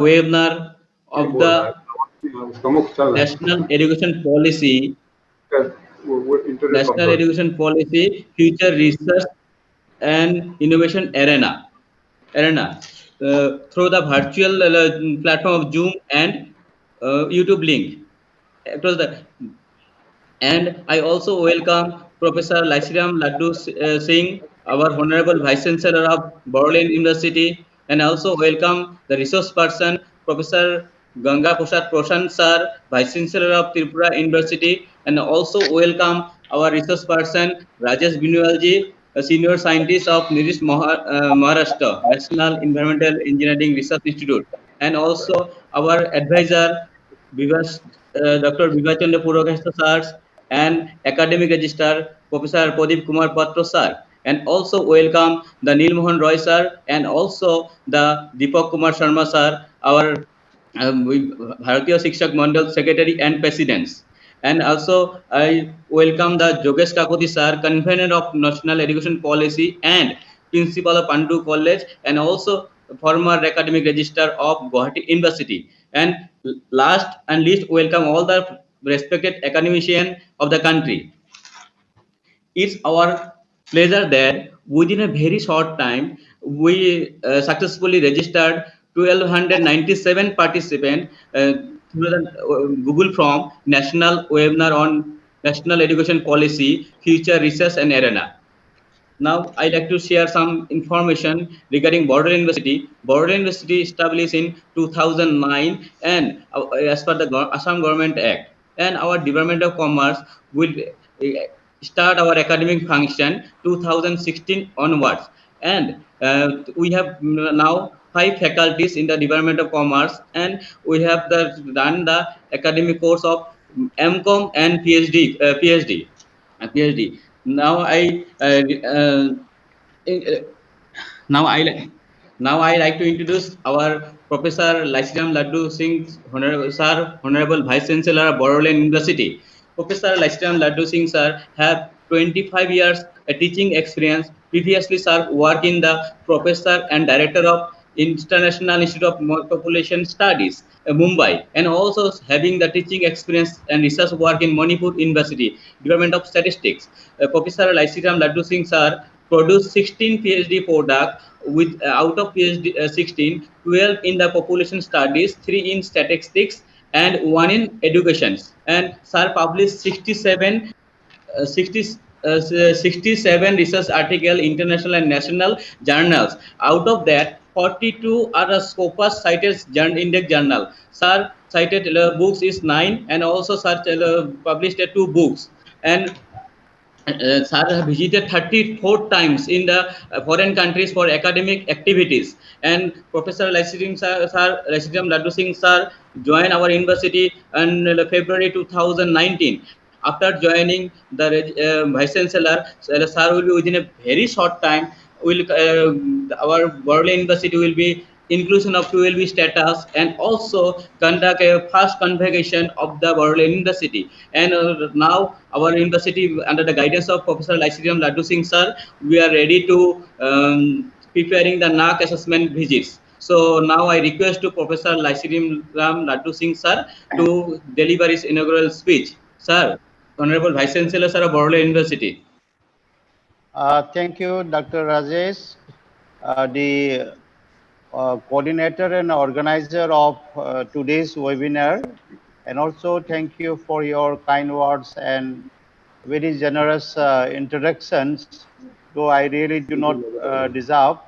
webinar of the National Education Policy, National Education Policy, Future Research and Innovation Arena through the virtual platform of Zoom and YouTube link. Across the And I also welcome Professor Laisiram Laddu Singh, our Honorable Vice Chancellor of Bodoland University, and also welcome the resource person, Professor Ganga Prasad Prasain Sir, Vice Chancellor of Tripura University, and also welcome our resource person, Rajesh Biniwale, a senior scientist of NEERI Maharashtra, National Environmental Engineering Research Institute, and also our advisor, Vivas, Dr. Vivachandra Purokeshta Sir, and academic registrar Professor Pradeep Kumar Patra sir, and also welcome the Neel Mohan Roy sir, and also the Deepak Kumar Sharma sir, our Bharatiya Shikshak Mandal secretary and presidents. And also I welcome the Jogesh Kakati sir, convener of National Education Policy and principal of Pandu College, and also former academic registrar of Guwahati University. And last and least, welcome all the respected academician of the country. It's our pleasure that within a very short time, we successfully registered 1297 participants through the Google Form National Webinar on National Education Policy, Future Research and Arena. Now, I'd like to share some information regarding Bodoland University. Bodoland University established in 2009 and as per the Assam Government Act. And our Department of Commerce will start our academic function 2016 onwards. And we have now 5 faculties in the Department of Commerce, and we have done the academic course of MCom and PhD. Now in- now I like to introduce our Professor Laisiram Laddu Singh, Honorable Vice Chancellor of Bodoland University. Professor Laisiram Laddu Singh sir have 25 years teaching experience. Previously, sir worked in the Professor and Director of International Institute of Population Studies, Mumbai, and also having the teaching experience and research work in Manipur University, Department of Statistics. Professor Laisiram Laddu Singh sir produced 16 PhD products with out of PhD 16, 12 in the population studies, 3 in statistics, and 1 in education. And sir published 67 60, 67 research article international and national journals. Out of that, 42 are a Scopus cited index journal. Sir cited books is 9, and also sir published 2 books. And sir have visited 34 times in the foreign countries for academic activities. And Professor Laisiram Laddu Singh sir joined our university in February 2019. After joining the Vice Chancellor, sir will be within a very short time. Will our Bodoland University will be inclusion of 12 status, and also conduct a first convocation of the Bodoland University. And now our university, under the guidance of Professor Laisiram Laddu Singh sir, we are ready to preparing the NAC assessment visits. So now I request to Professor Laisiram Laddu Singh sir to deliver his inaugural speech. Sir, Honorable Vice Chancellor sir of Bodoland University. Thank you, Dr. Rajesh, the coordinator and organizer of today's webinar. And also thank you for your kind words and very generous introductions, though I really do not deserve.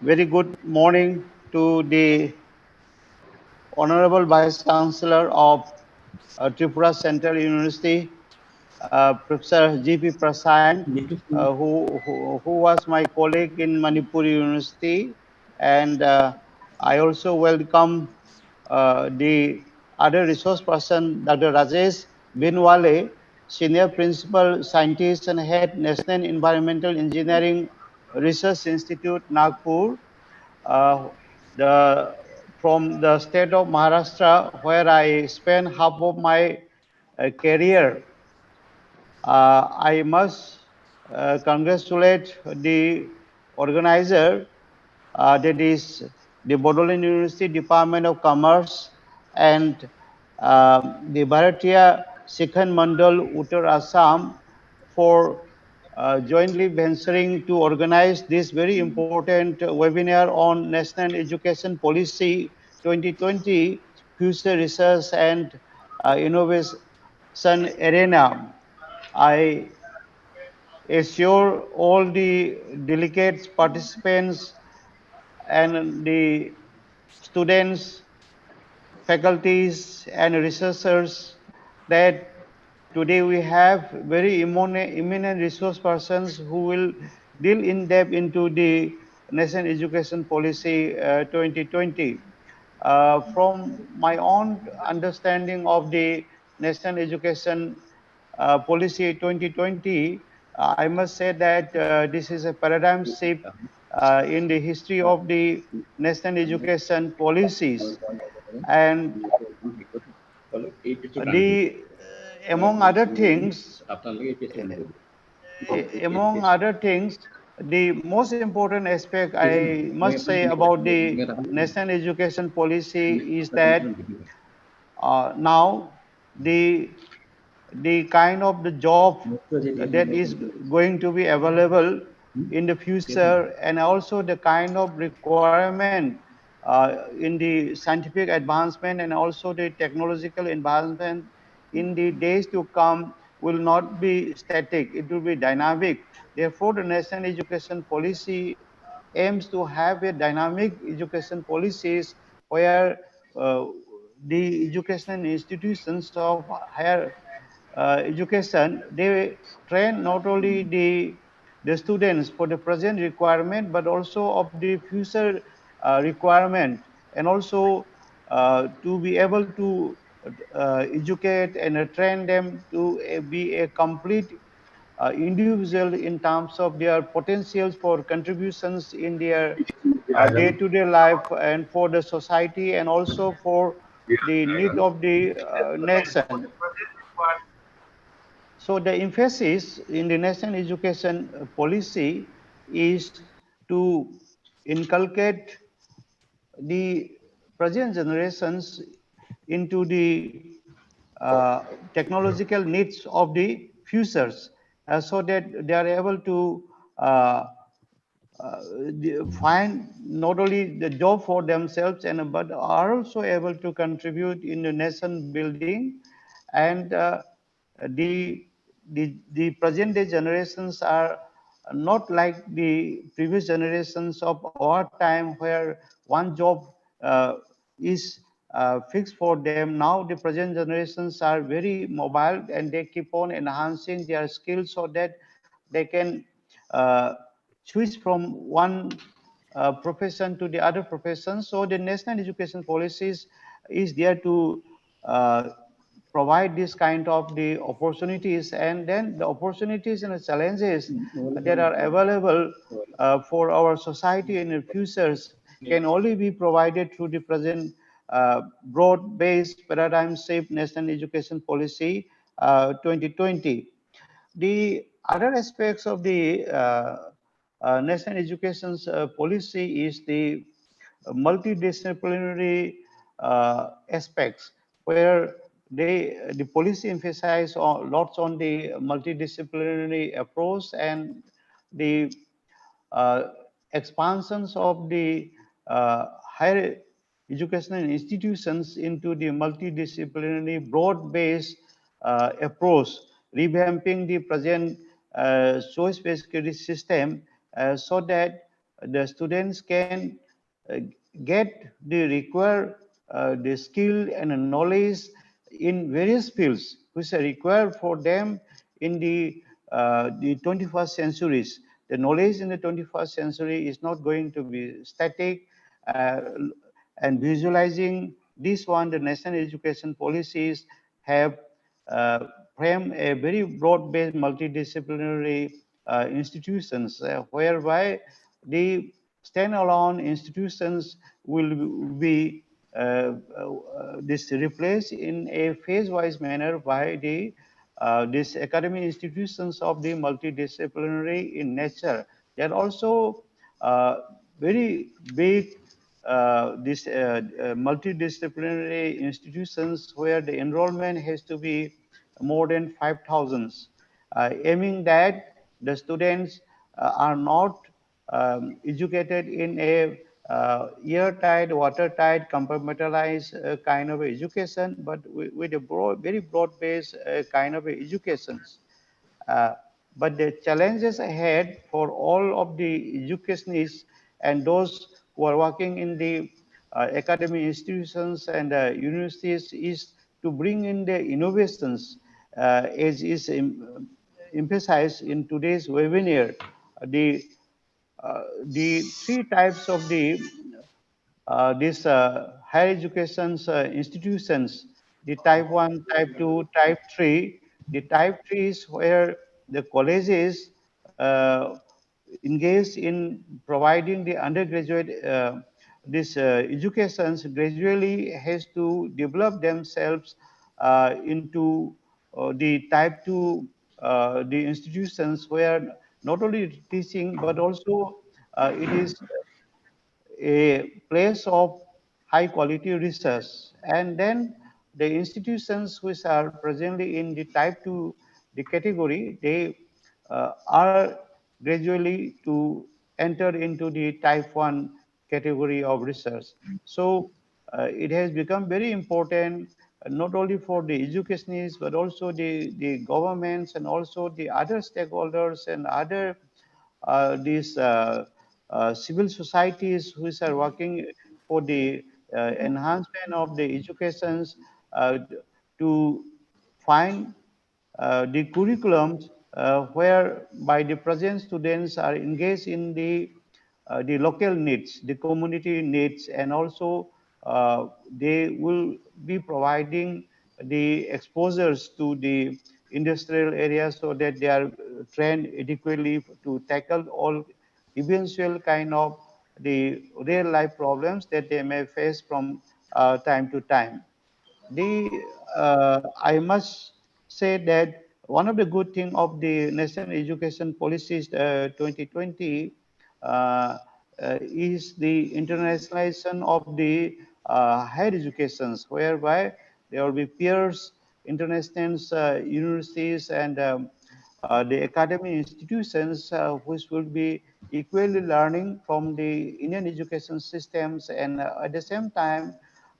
Very good morning to the Honorable Vice Chancellor of Tripura Central University, Professor G.P. Prasain, who was my colleague in Manipur University. And I also welcome the other resource person, Dr. Rajesh Biniwale, Senior Principal Scientist and Head National Environmental Engineering Research Institute, Nagpur, uh, from the state of Maharashtra, where I spent half of my career. I must congratulate the organizer, that is the Bodoland University Department of Commerce, and the Bharatiya Shikshan Mandal Uttar Assam for jointly venturing to organize this very important webinar on National Education Policy 2020, Future Research and Innovation Arena. I assure all the delegates, participants, and the students, faculties, and researchers that today we have very eminent resource persons who will deal in depth into the National Education Policy 2020. From my own understanding of the National Education Policy 2020, I must say that this is a paradigm shift in the history of the national education policies. And the among other things, the most important aspect I must say about the national education policy is that now the kind of the job that is going to be available in the future, and also the kind of requirement in the scientific advancement and also the technological advancement in the days to come will not be static, it will be dynamic. Therefore, the national education policy aims to have a dynamic education policies where uh, the educational institutions of higher education, they train not only the students for the present requirement, but also of the future requirement, and also to be able to educate and train them to be a complete individual in terms of their potentials for contributions in their day-to-day life and for the society and also for the need of the nation. So the emphasis in the national education policy is to inculcate the present generations into the technological needs of the futures, so that they are able to uh, find not only the job for themselves and but are also able to contribute in the nation building. And the present day generations are not like the previous generations of our time where one job is fixed for them. Now the present generations are very mobile and they keep on enhancing their skills so that they can uh, switch from one profession to the other profession. So the national education policies is there to uh, provide this kind of the opportunities, and then the opportunities and the challenges that are available for our society in the futures can only be provided through the present broad-based paradigm shift national education policy 2020. The other aspects of the national education policy is the multidisciplinary aspects, where the policy emphasize lots on the multidisciplinary approach and the uh, expansions of the higher educational institutions into the multidisciplinary, broad-based approach, revamping the present choice-based credit system so that the students can uh, get the required the skill and knowledge in various fields which are required for them in the 21st centuries. The knowledge in the 21st century is not going to be static, uh, and visualizing this one, the national education policies have uh, framed a very broad-based multidisciplinary institutions whereby the standalone institutions will be this replaced in a phase-wise manner by the these academic institutions of the multidisciplinary in nature. They are also very big these multidisciplinary institutions where the enrollment has to be more than 5,000, aiming that the students are not educated in a airtight, watertight, compartmentalized kind of education, but with a very broad-based kind of educations. Uh, but the challenges ahead for all of the educationists and those who are working in the academic institutions and universities is to bring in the innovations, as is emphasized in today's webinar. The the three types of these higher education institutions, the type 1, type 2, type 3. The type 3 is where the colleges engage in providing the undergraduate educations gradually has to develop themselves into the type 2 the institutions where not only teaching but also it is a place of high quality research. And then the institutions which are presently in the type 2 the category, they are gradually to enter into the type 1 category of research. So it has become very important not only for the educationists but also the governments and also the other stakeholders and other these civil societies which are working for the enhancement of the educations uh, to find the curriculums whereby the present students are engaged in the local needs, the community needs, and also they will be providing the exposures to the industrial areas so that they are trained adequately to tackle all eventual kind of the real life problems that they may face from time to time. The I must say that one of the good thing of the national education policies 2020 is the internationalization of the higher educations, whereby there will be peers, international universities, and the academic institutions which will be equally learning from the Indian education systems, and at the same time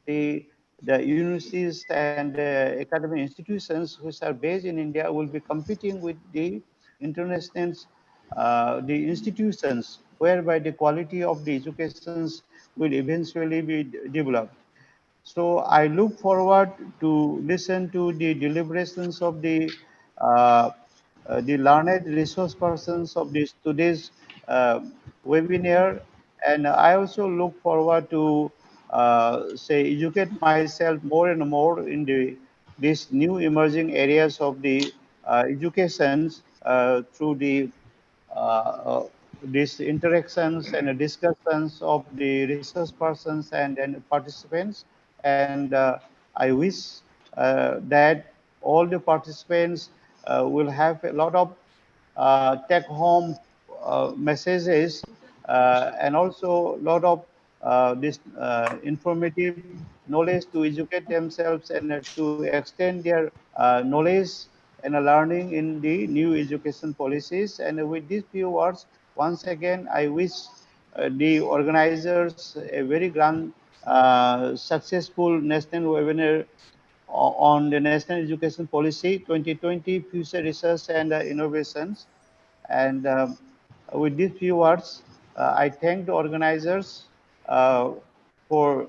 the universities and academic institutions which are based in India will be competing with the international the institutions whereby the quality of the educations will eventually be developed. So I look forward to listen to the deliberations of uh, the learned resource persons of this today's uh, webinar, and I also look forward to say educate myself more and more in these new emerging areas of the educations through uh, these interactions and discussions of the resource persons and participants. And I wish that all the participants will have a lot of take home messages and also a lot of this informative knowledge to educate themselves and to extend their knowledge and learning in the new education policies. And with these few words, once again, I wish the organizers a very grand, successful national webinar on the National Education Policy 2020, Future Research and Innovations. And with these few words, I thank the organizers uh, for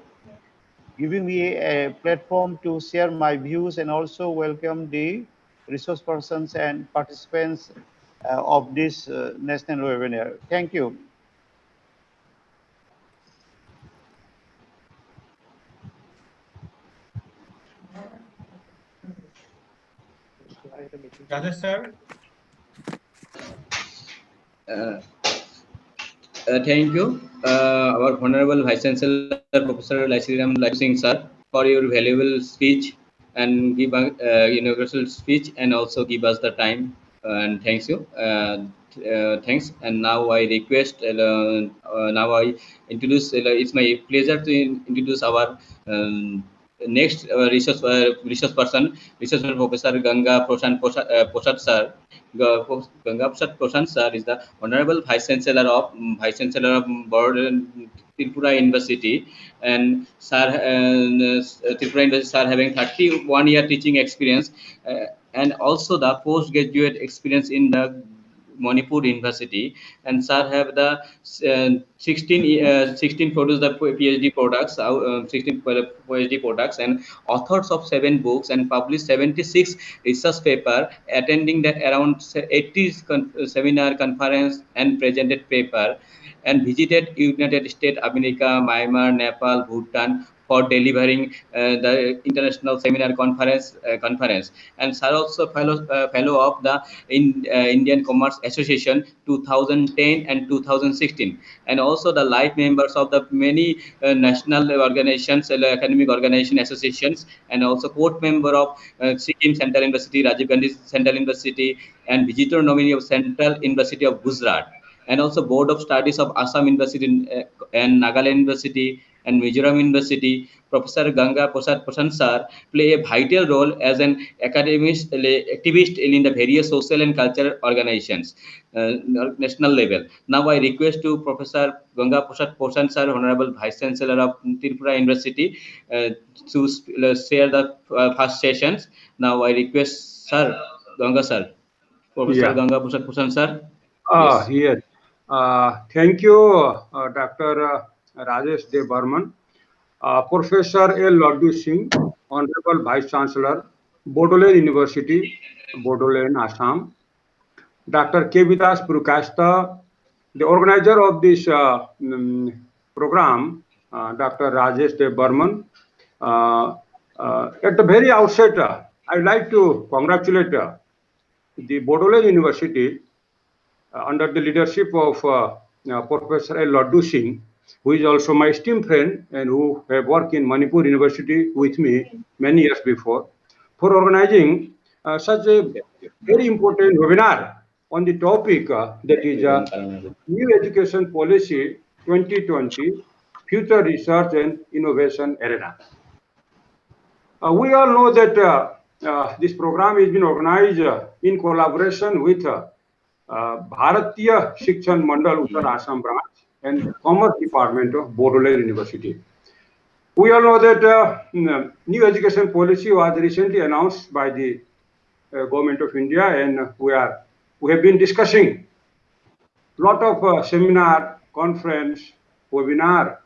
giving me a platform to share my views and also welcome the resource persons and participants of this national webinar. Thank you. Rajesh sir. Uh, Thank you, our Honorable Vice Chancellor, Professor Singh sir, for your valuable speech and give a universal speech and also give us the time. And thanks you. thanks. And now I request. Now I introduce. It's my pleasure to introduce our next research person, researcher Professor Ganga Prasad sir. Ganga Prasad Prasain sir is the Honorable Vice Chancellor of Tripura University, and Tripura University sir having 31-year teaching experience, and also the postgraduate experience in the Manipur University, and sir have the 16 produced the PhD products, 16 PhD products, and authors of 7 books, and published 76 research paper, attending the around 80 seminar conference and presented paper, and visited United States, America, Myanmar, Nepal, Bhutan for delivering the international seminar conference. And sir also fellow of the Indian Commerce Association 2010 and 2016, and also the life members of the many national organizations, academic organization associations, and also court member of Sikkim Central University, Rajiv Gandhi Central University, and visitor nominee of Central University of Gujarat, and also Board of Studies of Assam University and Nagaland University and Mizoram University. Professor Ganga Prasad Prasain sir play a vital role as an activist in the various social and cultural organizations, national level. Now I request to Professor Ganga Prasad Prasain sir, Honorable Vice Chancellor of Tripura University, to share the first sessions. Now I request Sir Ganga sir, Professor Yeah. Ganga Prasad Prasain sir. Yes. Yes. Thank you, Dr. Rajesh De Barman, Professor L. Laddu Singh, Honorable Vice Chancellor, Bodoland University, Bodoland, Assam, Dr. K. Vidas Purkasta, the organizer of this program, Dr. Rajesh De Barman. At the very outset, I'd like to congratulate the Bodoland University under the leadership of Professor L. Laddu Singh, who is also my esteemed friend and who have worked in Manipur University with me many years before, for organizing such a very important webinar on the topic that is New Education Policy 2020, Future Research and Innovation Arena. We all know that this program has been organized in collaboration with Bharatiya Shikshan Mandal Uttar Assam branch and Commerce Department of Bodoland University. We all know that new education policy was recently announced by the government of India, and we have been discussing a lot of seminar, conference, webinar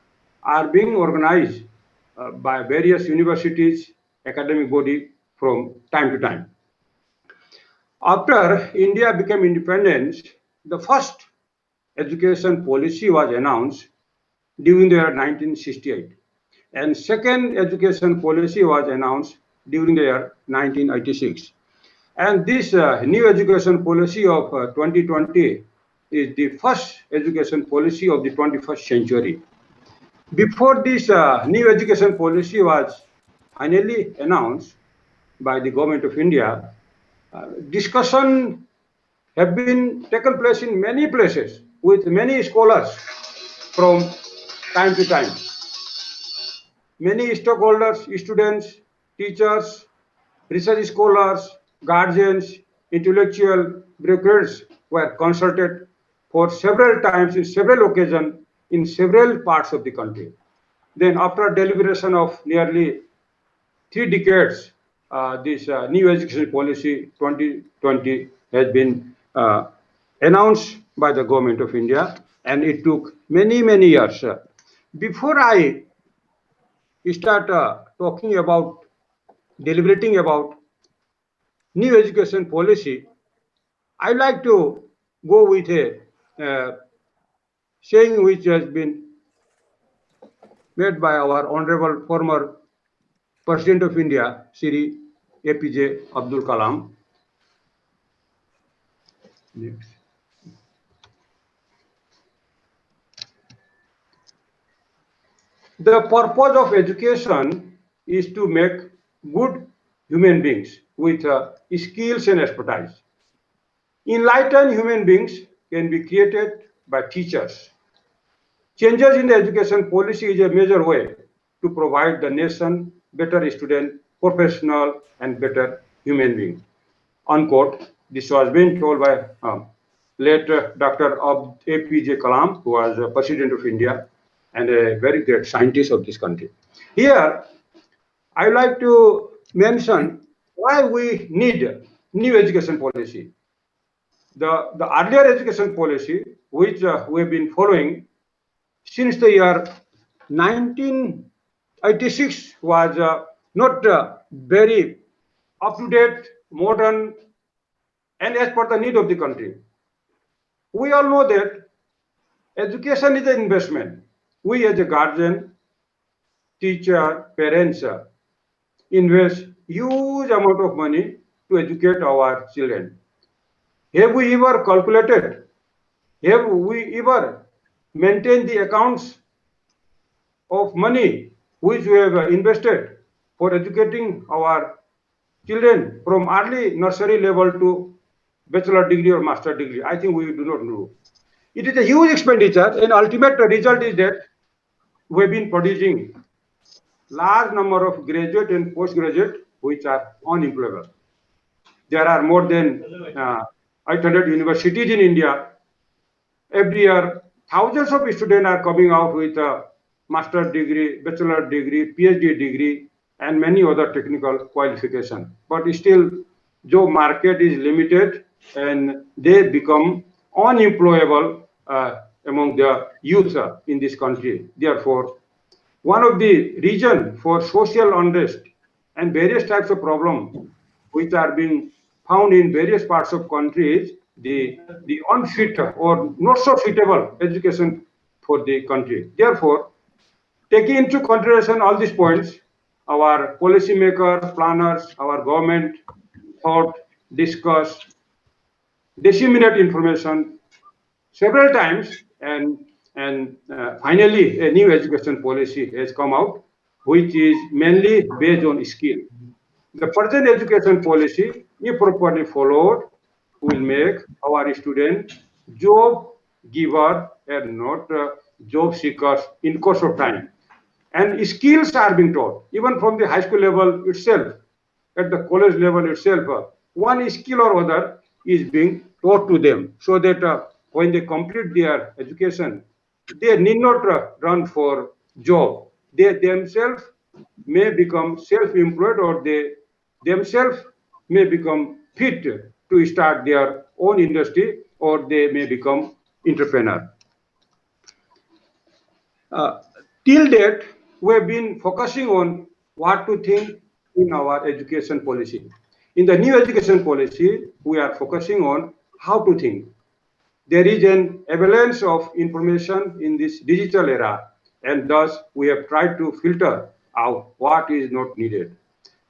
are being organized by various universities, academic body from time to time. After India became independent, the first education policy was announced during the year 1968, and second education policy was announced during the year 1986. And this new education policy of 2020 is the first education policy of the 21st century. Before this new education policy was finally announced by the government of India, discussion have been taken place in many places with many scholars from time to time. Many stakeholders, students, teachers, research scholars, guardians, intellectual bureaucrats were consulted for several times in several occasions in several parts of the country. Then after deliberation of nearly 3 decades, this new education policy 2020 has been announced by the government of India, and it took many years. Before I start talking about, deliberating about new education policy, I like to go with a saying which has been made by our honorable former President of India, Shri APJ Abdul Kalam. Next. The purpose of education is to make good human beings with skills and expertise, enlighten human beings can be created by teachers. Changes in the education policy is a major way to provide the nation better student, professional, and better human being. Unquote. This was being told by late Dr. APJ Kalam, who was President of India and a very great scientist of this country. Here, I would like to mention why we need new education policy. The earlier education policy, which we have been following since the year 1986, was not very up-to-date, modern, and as per the need of the country. We all know that education is an investment. We as a guardian, teacher, parents invest huge amount of money to educate our children. Have we ever calculated? Have we ever maintained the accounts of money which we have invested for educating our children from early nursery level to bachelor degree or master degree? I think we do not know. It is a huge expenditure, and ultimate result is that we have been producing large number of graduate and postgraduate which are unemployable. There are more than 800 universities in India. Every year, thousands of students are coming out with a master degree, bachelor degree, PhD degree, and many other technical qualifications. But still, job market is limited, and they become unemployable among the youth in this country. Therefore, one of the reasons for social unrest and various types of problems which are being found in various parts of countries, the unfit or not so suitable education for the country. Therefore, taking into consideration all these points, our policymakers, planners, our government thought, discussed, disseminate information several times, and finally a new education policy has come out, which is mainly based on skill. The present education policy, if properly followed, will make our students job giver and not job seekers in course of time. And skills are being taught, even from the high school level itself, at the college level itself. One skill or other is being taught to them, so that when they complete their education, they need not run for job. They themselves may become self-employed, or they themselves may become fit to start their own industry, or they may become entrepreneur. Till date, we have been focusing on what to think in our education policy. In the new education policy, we are focusing on how to think. There is an avalanche of information in this digital era, and thus we have tried to filter out what is not needed.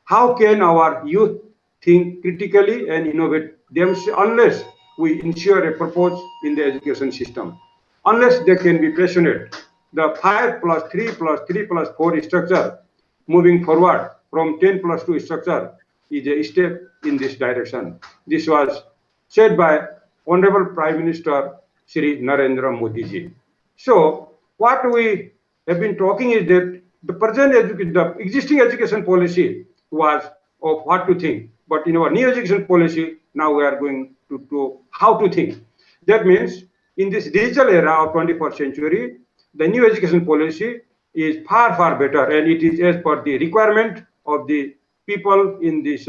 How can our youth think critically and innovate themselves unless we ensure a purpose in the education system? Unless they can be passionate. The 5+3+3+4 structure moving forward from 10+2 structure is a step in this direction. This was said by Honorable Prime Minister Shri Narendra Modi ji. So what we have been talking is that the existing education policy was of what to think, but in our new education policy, now we are going to how to think. That means in this digital era of 21st century, the new education policy is far, far better, and it is as per the requirement of the people in this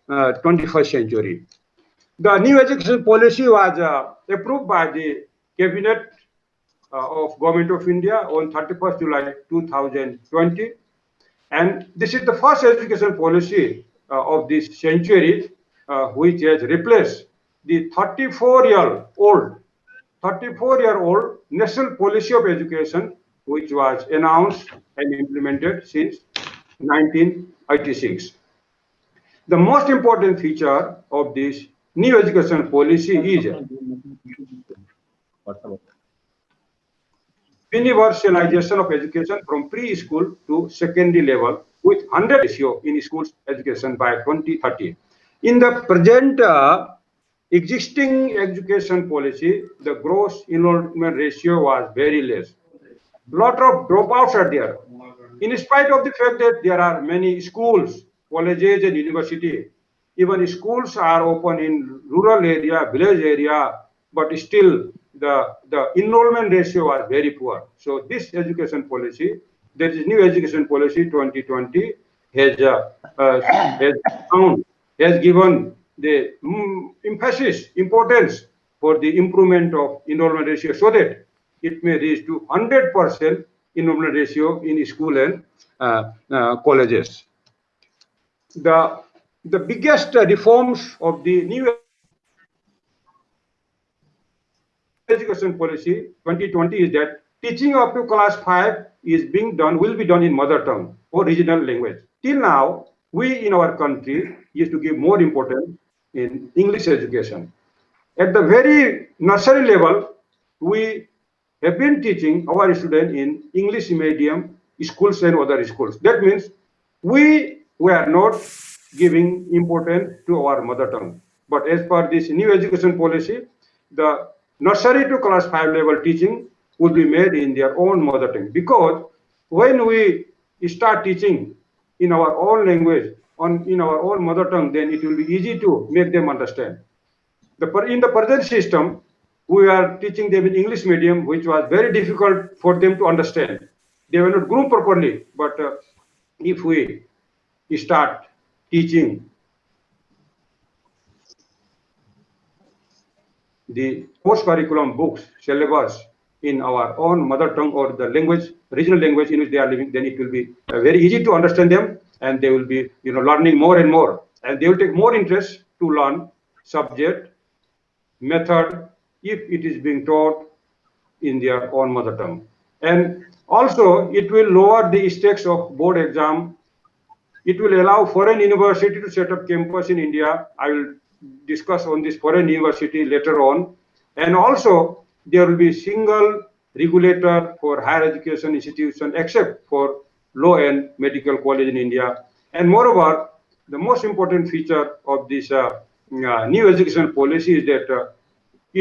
21st century. The new education policy was approved by the Cabinet of Government of India on 31st July 2020. And this is the first education policy of this century which has replaced the 34-year-old National Policy of Education, which was announced and implemented since 1986. The most important feature of this new education policy is universalization of education from preschool to secondary level with 100 ratio in schools education by 2030. In the present existing education policy, the gross enrollment ratio was very less. Lot of dropouts are there. In spite of the fact that there are many schools, colleges and university, even schools are open in rural area, village area, but still the enrollment ratio was very poor. So this education policy, that is new education policy 2020, has given the emphasis, importance for the improvement of enrollment ratio so that it may reach to 100% enrollment ratio in school and colleges. The biggest reforms of the new education policy 2020 is that teaching up to class 5 will be done in mother tongue or regional language. Till now, we in our country used to give more importance in English education. At the very nursery level, we have been teaching our students in English medium schools and other schools. That means we were not giving importance to our mother tongue. But as per this new education policy, the nursery to class 5 level teaching will be made in their own mother tongue. Because when we start teaching in our own language, in our own mother tongue, then it will be easy to make them understand. In the present system, we are teaching them in English medium, which was very difficult for them to understand. They were not groomed properly. But if we start teaching the post-curriculum books, syllabus in our own mother tongue or the language, regional language in which they are living, then it will be very easy to understand them, and they will be learning more and more, and they will take more interest to learn subject, method, if it is being taught in their own mother tongue. And also, it will lower the stakes of board exam. It will allow foreign university to set up campus in India. I will discuss on this foreign university later on. And also, there will be single regulator for higher education institution, except for law and medical college in India. And moreover, the most important feature of this new education policy is that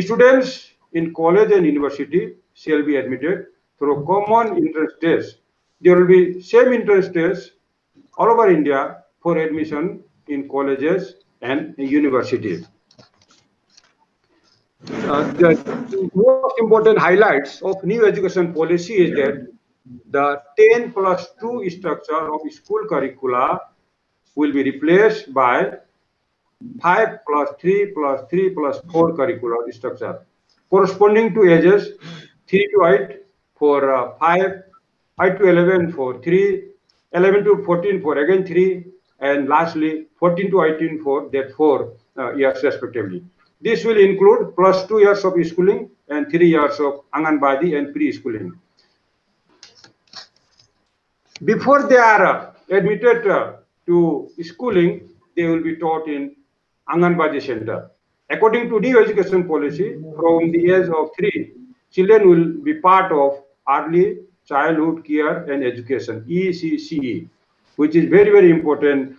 students in college and university shall be admitted through common entrance test. There will be same entrance test all over India for admission in colleges and universities. The most important highlights of new education policy is that the 10+2 structure of school curricula will be replaced by 5+3+3+4 curricular structure, corresponding to ages 3 to 8 for 5, 8 to 11 for 3, 11 to 14 for again 3, and lastly 14 to 18 for that 4 years respectively. This will include +2 years of schooling and 3 years of Anganwadi and pre-schooling. Before they are admitted to schooling, they will be taught in Anganwadi center. According to new education policy, from the age of 3, children will be part of early childhood care and education, ECCE, which is very, very important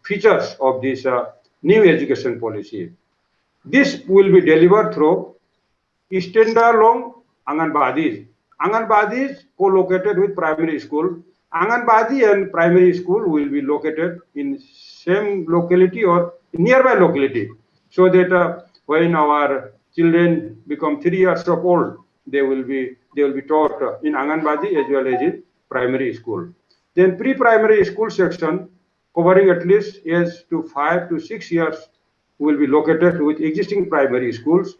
features of this new education policy. This will be delivered through standalone Anganwadis. Anganwadis co-located with primary school. Anganwadi and primary school will be located in same locality or nearby locality, so that when our children become 3 years of old, they will be taught in Anganwadi as well as in primary school. Then pre-primary school section covering at least age to 5 to 6 years will be located with existing primary schools,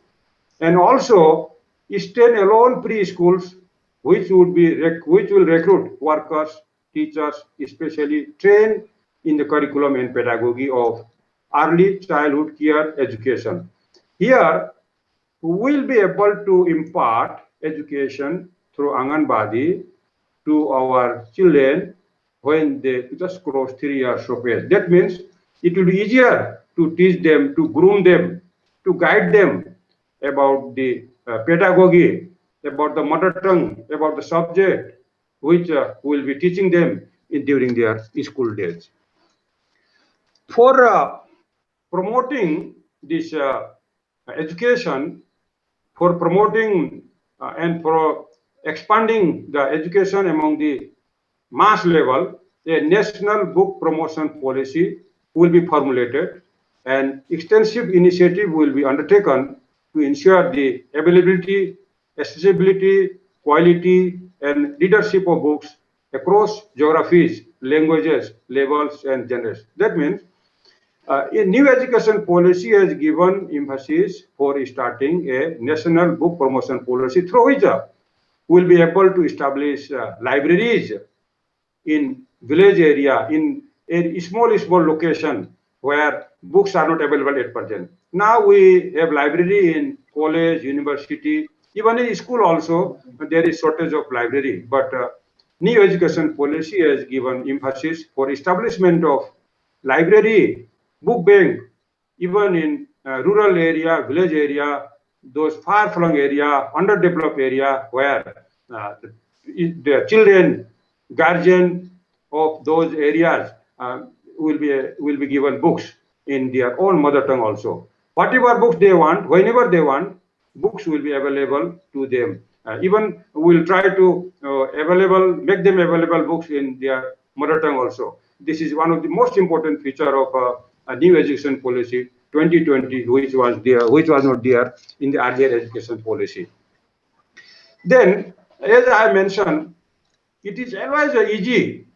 and also stand-alone preschools which will recruit workers, teachers, especially trained in the curriculum and pedagogy of early childhood care education. Here, we will be able to impart education through Anganwadi to our children when they just cross 3 years of age. That means it will be easier to teach them, to groom them, to guide them about the pedagogy, about the mother tongue, about the subject which we will be teaching them during their school days. For promoting this education for promoting and for expanding the education among the mass level, a national book promotion policy will be formulated and extensive initiative will be undertaken to ensure the availability, accessibility, quality, and leadership of books across geographies, languages, levels, and genres. That means a new education policy has given emphasis for starting a national book promotion policy through which we'll be able to establish libraries in village area, in a small location where books are not available at present. Now we have library in college, university, even in school also there is shortage of library. But new education policy has given emphasis for establishment of library, book bank, even in rural area, village area, those far-flung area, underdeveloped area where the children, guardian of those areas will be given books in their own mother tongue also. Whatever books they want, whenever they want, books will be available to them. Even we'll try to make them available books in their mother tongue also. This is one of the most important feature of a new education policy 2020, which was not there in the earlier education policy. Then, as I mentioned, it is always easy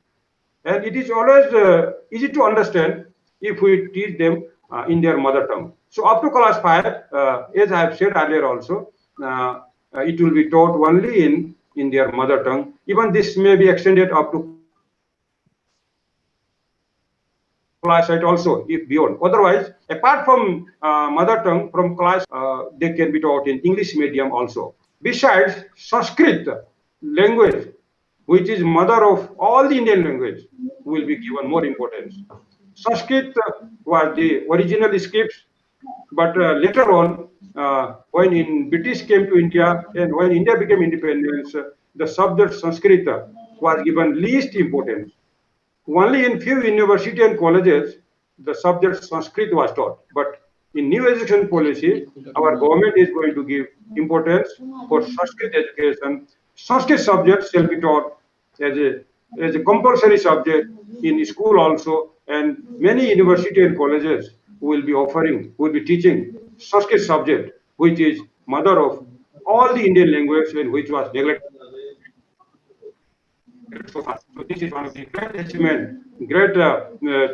and it is always easy to understand if we teach them in their mother tongue. So up to class 5, as I have said earlier also, it will be taught only in their mother tongue. Even this may be extended up to class 8 also, if beyond. Otherwise, apart from mother tongue, from class, they can be taught in English medium also. Besides, Sanskrit language, which is mother of all the Indian language, will be given more importance. Sanskrit was the original scripts, but later on, when British came to India and when India became independent, the subject Sanskrit was given least importance. Only in few universities and colleges, the subject Sanskrit was taught. But in new education policy, our government is going to give importance for Sanskrit education. Sanskrit subjects shall be taught as a compulsory subject in school also, and many universities and colleges will be teaching Sanskrit subject, which is mother of all the Indian language and which was neglected so far. So this is one of the great achievement, great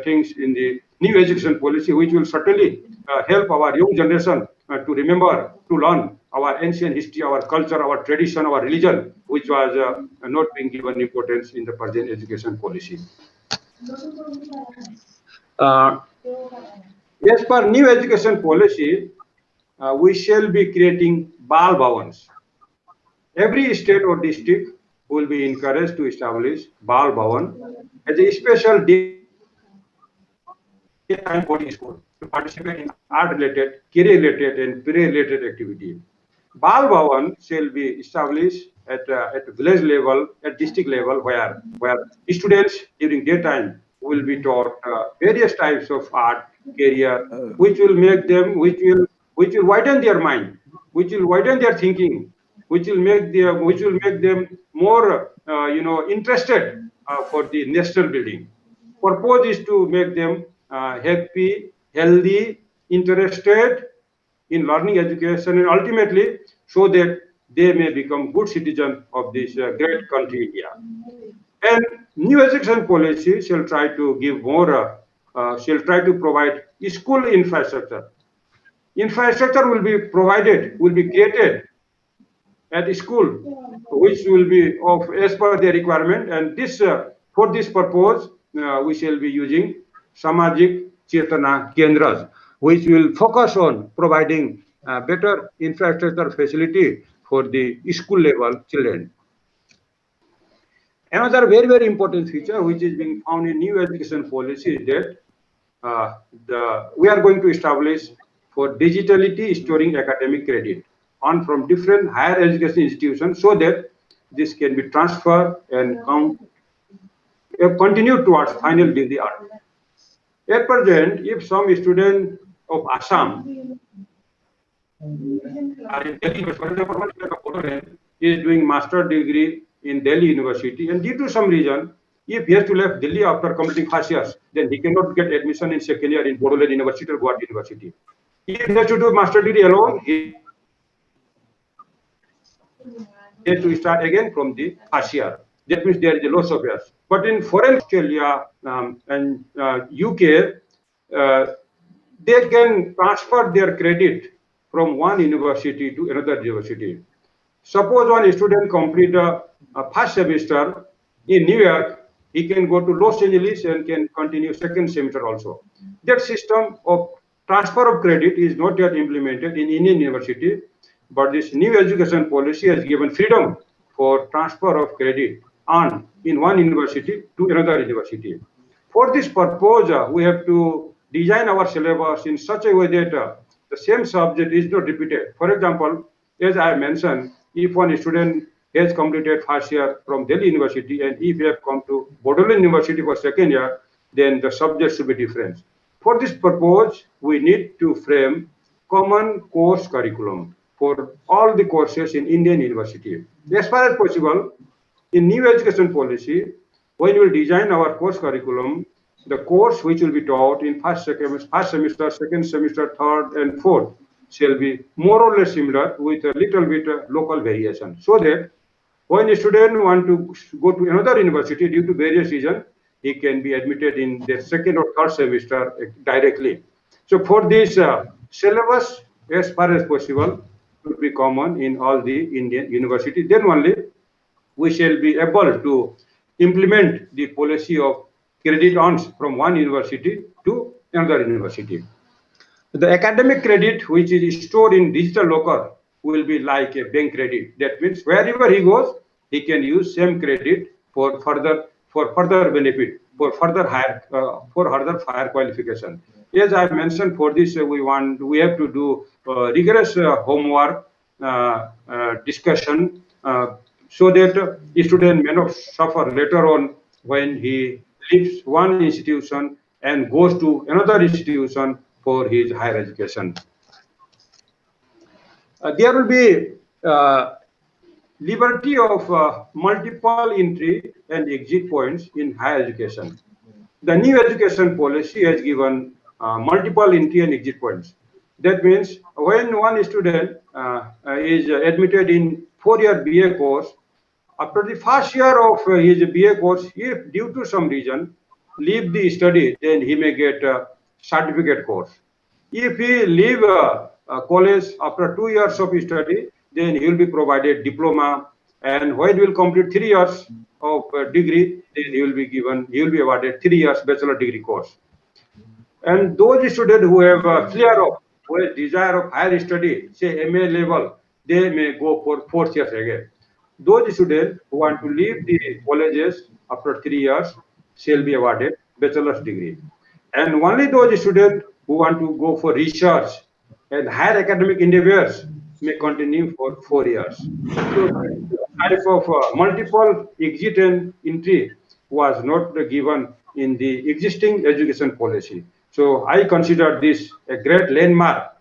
things in the new education policy, which will certainly help our young generation to remember, to learn our ancient history, our culture, our tradition, our religion, which was not being given importance in the present education policy. As per new education policy, we shall be creating Bal Bhavans. Every state or district will be encouraged to establish Bal Bhavan as a special daytime boarding school to participate in art-related, career-related, and pre-related activity. Bal Bhavan shall be established at village level, at district level, where students during daytime will be taught various types of art, career, which will make them, which will widen their mind, which will widen their thinking, which will make them more interested for the national building. Purpose is to make them happy, healthy, interested in learning education, and ultimately so that they may become good citizens of this great country India. And new education policy shall try to give more, shall try to provide school infrastructure. Infrastructure will be provided, will be created at school, which will be of as per the requirement, and this for this purpose we shall be using Samajik Chetana Kendras, which will focus on providing better infrastructure facility for the school level children. Another very, very important feature which is being found in new education policy is that we are going to establish for digitality storing academic credit on from different higher education institutions, so that this can be transferred and continue towards final degree. At present, if some student of Assam are in Delhi. For example, one student of Bodoland is doing master degree in Delhi University, and due to some reason, if he has to leave Delhi after completing first years, then he cannot get admission in second year in Bodoland University or Guwahati University. If he has to do master degree alone, he has to start again from the first year. That means there is a loss of years. But in foreign Australia and UK, they can transfer their credit from one university to another university. Suppose one student complete a first semester in New York, he can go to Los Angeles and can continue second semester also. That system of transfer of credit is not yet implemented in Indian university, but this new education policy has given freedom for transfer of credit on in one university to another university. For this purpose, we have to design our syllabus in such a way that the same subject is not repeated. For example, as I mentioned, if one student has completed first year from Delhi University and if he have come to Bodoland University for second year, then the subject should be different. For this purpose, we need to frame common course curriculum for all the courses in Indian university. As far as possible, in new education policy, when we design our course curriculum, the course which will be taught in first semester, second semester, third, and fourth shall be more or less similar with a little bit local variation, so that when a student want to go to another university due to various reasons, he can be admitted in the second or third semester directly. So for this syllabus, as far as possible, should be common in all the Indian universities. Then only we shall be able to implement the policy of credit earns from one university to another university. The academic credit, which is stored in digital locker, will be like a bank credit. That means wherever he goes, he can use same credit for further benefit, for further higher qualification. As I mentioned, for this we have to do rigorous homework discussion so that the student may not suffer later on when he leaves one institution and goes to another institution for his higher education. There will be liberty of multiple entry and exit points in higher education. The new education policy has given multiple entry and exit points. That means when one student is admitted in 4-year BA course, after the first year of his BA course, if due to some reason leave the study, then he may get a certificate course. If he leave college after 2 years of study, then he will be provided diploma, and when he will complete 3 years of degree, then he will be awarded 3 years bachelor degree course. And those students who have who have desire of higher study, say MA level, they may go for 4 years again. Those students who want to leave the colleges after 3 years shall be awarded bachelor's degree. And only those students who want to go for research and higher academic endeavors may continue for 4 years. So type of multiple exit and entry was not given in the existing education policy. So I consider this a great landmark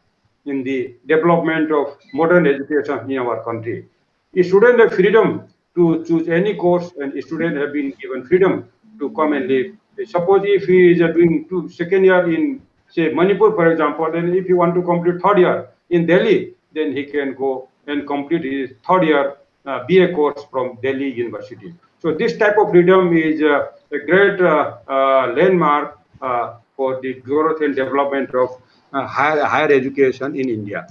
in the development of modern education in our country. A student have freedom to choose any course, and a student have been given freedom to come and live. Suppose if he is doing second year in, say, Manipur, for example, then if you want to complete third year in Delhi, then he can go and complete his third year BA course from Delhi University. So this type of freedom is a great landmark for the growth and development of higher education in India.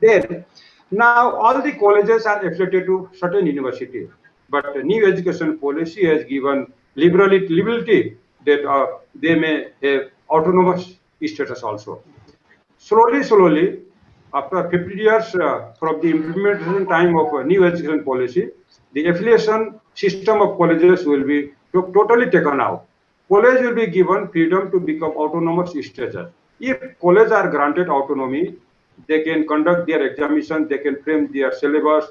Then, now all the colleges are affiliated to certain university, but the new education policy has given liberty that they may have autonomous status also. Slowly, after 50 years from the implementation time of a new education policy, the affiliation system of colleges will be totally taken out. College will be given freedom to become autonomous status. If colleges are granted autonomy, they can conduct their examination, they can frame their syllabus.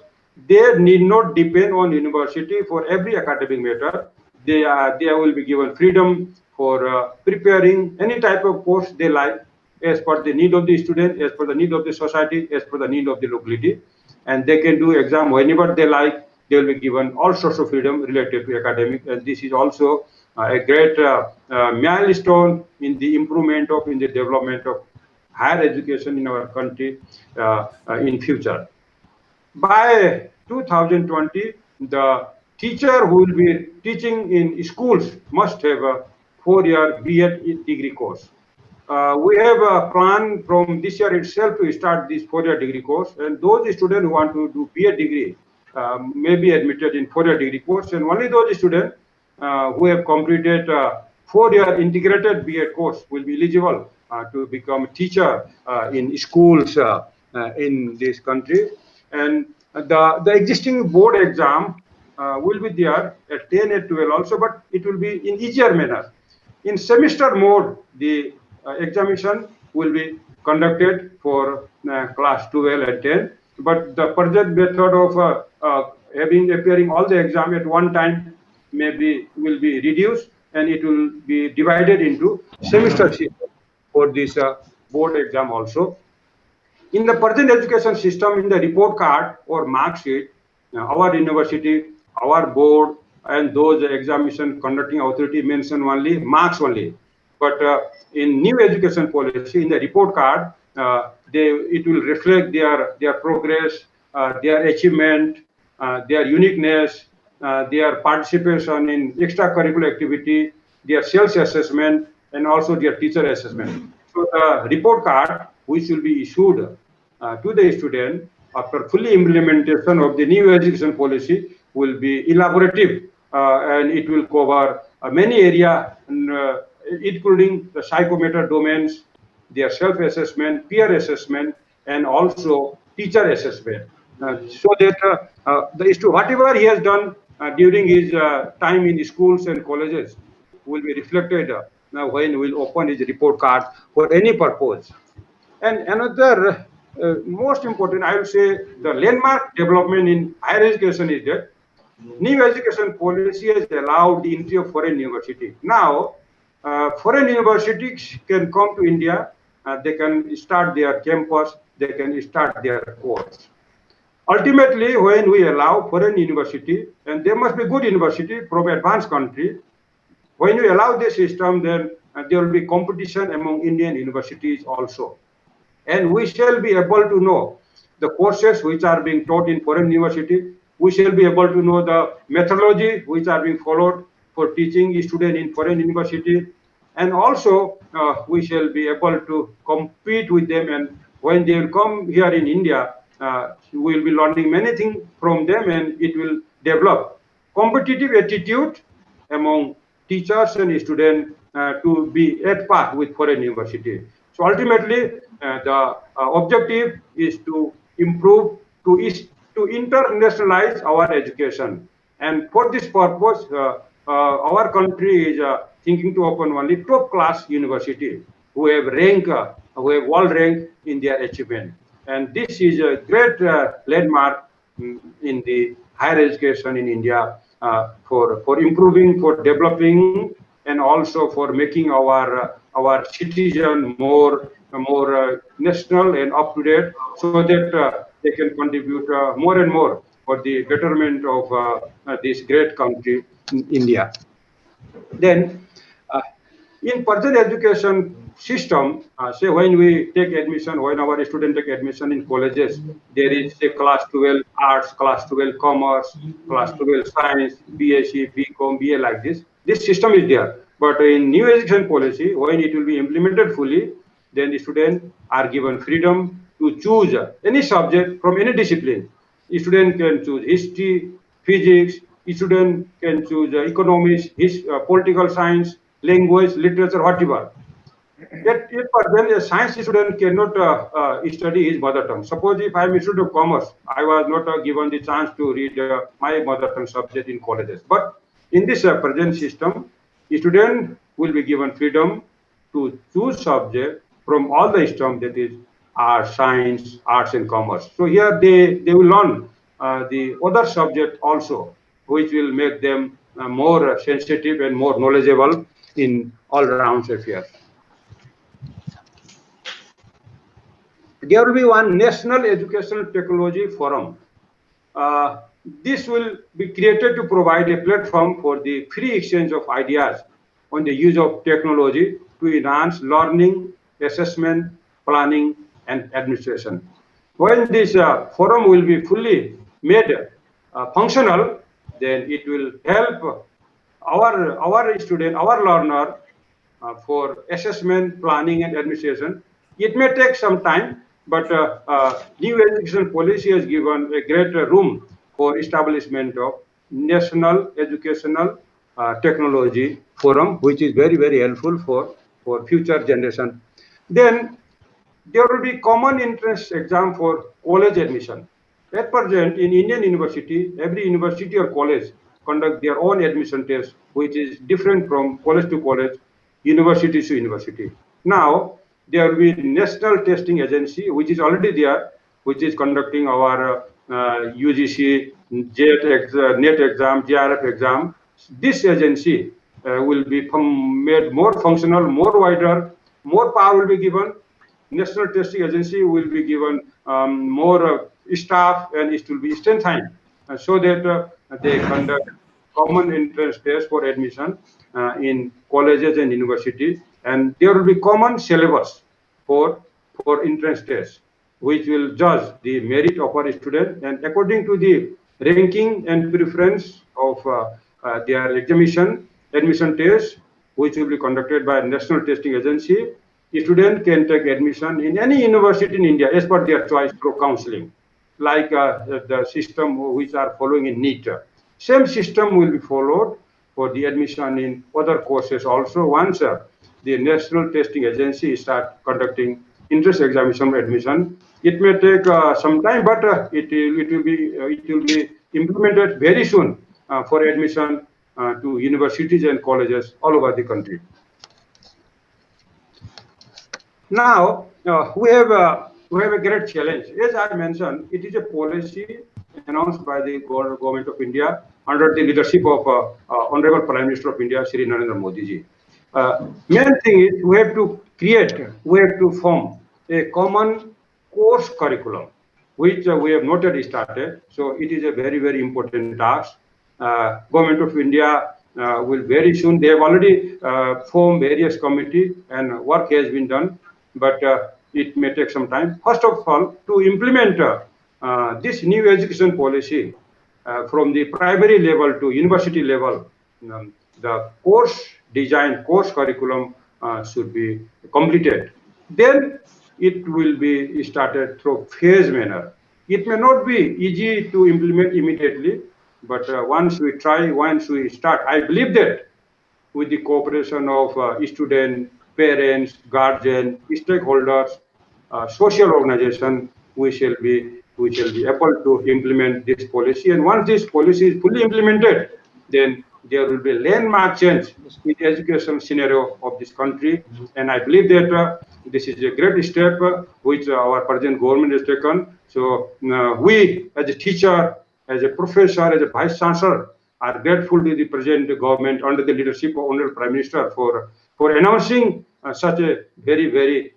They need not depend on university for every academic matter. They will be given freedom for preparing any type of course they like. as per the need of the student, as per the need of the society, as per the need of the locality. And they can do exam whenever they like. They will be given all sorts of freedom related to academic. And this is also a great milestone in the improvement of, in the development of higher education in our country in future. By 2020, the teacher who will be teaching in schools must have a 4-year B.Ed degree course. We have a plan from this year itself to start this 4-year degree course, and those students who want to do B.Ed degree may be admitted in 4-year degree course, and only those students who have completed 4-year integrated B.Ed course will be eligible to become a teacher in schools in this country. And the existing board exam will be there at 10 and 12 also, but it will be in easier manner. In semester mode, the examination will be conducted for class 12 and 10, but the present method of appearing all the exam at one time will be reduced, and it will be divided into semester system for this board exam also. In the present education system, in the report card or mark sheet, our university, our board, and those examination conducting authority mention only marks only. But in new education policy, in the report card, it will reflect their progress, their achievement, their uniqueness, their participation in extracurricular activity, their self-assessment, and also their teacher assessment. So the report card, which will be issued to the student after fully implementation of the new education policy, will be elaborative, and it will cover many areas, including the psychometer domains, their self-assessment, peer assessment, and also teacher assessment. So that whatever he has done during his time in schools and colleges will be reflected when he will open his report card for any purpose. And another most important, I would say, the landmark development in higher education is that new education policy has allowed the entry of foreign university. Now, foreign universities can come to India, they can start their campus, they can start their course. Ultimately, when we allow foreign university, and they must be good university from advanced country, when we allow this system, then there will be competition among Indian universities also. And we shall be able to know the courses which are being taught in foreign university. We shall be able to know the methodology which are being followed for teaching students in foreign university. And also, we shall be able to compete with them. And when they will come here in India, we will be learning many things from them, and it will develop competitive attitude among teachers and students to be at par with foreign university. So ultimately, the objective is to improve, to internationalize our education. And for this purpose, our country is thinking to open only top-class university who have world rank in their achievement. And this is a great landmark in the higher education in India for improving, for developing, and also for making our citizen more national and up to date, so that they can contribute more and more for the betterment of this great country, India. Then, in present education system, say when we take admission, when our students take admission in colleges, there is say class 12 arts, class 12 commerce, class 12 science, BSc, BCom, BA, like this. This system is there. But in new education policy, when it will be implemented fully, then the students are given freedom to choose any subject from any discipline. The student can choose history, physics, the student can choose economics, political science, language, literature, whatever. Yet, if then a science student cannot study his mother tongue. Suppose if I am a student of commerce, I was not given the chance to read my mother tongue subject in colleges. But in this present system, the student will be given freedom to choose subject from all the streams, that is art, science, arts, and commerce. So here they will learn the other subject also, which will make them more sensitive and more knowledgeable in all rounds affairs. there will be one National Educational Technology Forum. This will be created to provide a platform for the free exchange of ideas on the use of technology to enhance learning, assessment, planning, and administration. When this forum will be fully made functional, then it will help our student, our learner for assessment, planning, and administration. It may take some time, but new education policy has given a great room for establishment of National Educational Technology Forum, which is very, very helpful for future generation. Then there will be common entrance exam for college admission. At present, in Indian university, every university or college conduct their own admission test, which is different from college to college, university to university. Now, there will be National Testing Agency, which is already there, which is conducting our UGC, NET exam, JRF exam. This agency will be made more functional, more wider, more power will be given. National Testing Agency will be given more staff, and it will be strengthened so that they conduct common entrance test for admission in colleges and universities, and there will be common syllabus for entrance test, which will judge the merit of our student, and according to the ranking and preference of their admission test, which will be conducted by National Testing Agency. The student can take admission in any university in India as per their choice through counseling, like the system which are following in NEET. Same system will be followed for the admission in other courses also. Once the National Testing Agency start conducting entrance examination admission, it may take some time, but it will be implemented very soon for admission to universities and colleges all over the country. Now, we have a great challenge. As I mentioned, it is a policy announced by the government of India under the leadership of Honorable Prime Minister of India, Shri Narendra Modi ji. Main thing is we have to form a common course curriculum, which we have not yet started. So it is a very, very important task. Government of India will very soon, they have already formed various committees and work has been done, but it may take some time. First of all, to implement this new education policy from the primary level to university level, the course design, course curriculum should be completed. Then it will be started through phase manner. It may not be easy to implement immediately, but once we try, once we start, I believe that with the cooperation of students, parents, guardians, stakeholders, social organization, we shall be able to implement this policy. And once this policy is fully implemented, then there will be a landmark change in the education scenario of this country. And I believe that this is a great step which our present government has taken. So we, as a teacher, as a professor, as a vice chancellor, are grateful to the present government under the leadership of Honorable Prime Minister for announcing such a very, very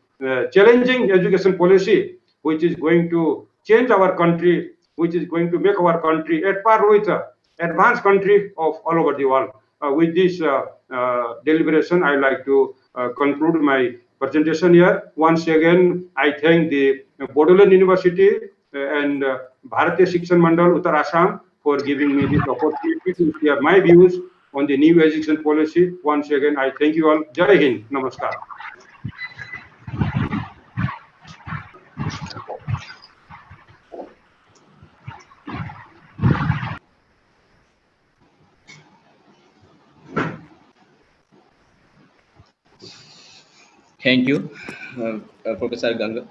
challenging education policy, which is going to change our country, which is going to make our country at par with advanced country of all over the world. With this deliberation, I like to conclude my presentation here. Once again, I thank the Bodoland University and Bharatiya Shikshan Mandal, Uttar, Assam, for giving me this opportunity to share my views on the new education policy. Once again, I thank you all. Jai Hind. Namaskar. Thank you, Professor Ganga.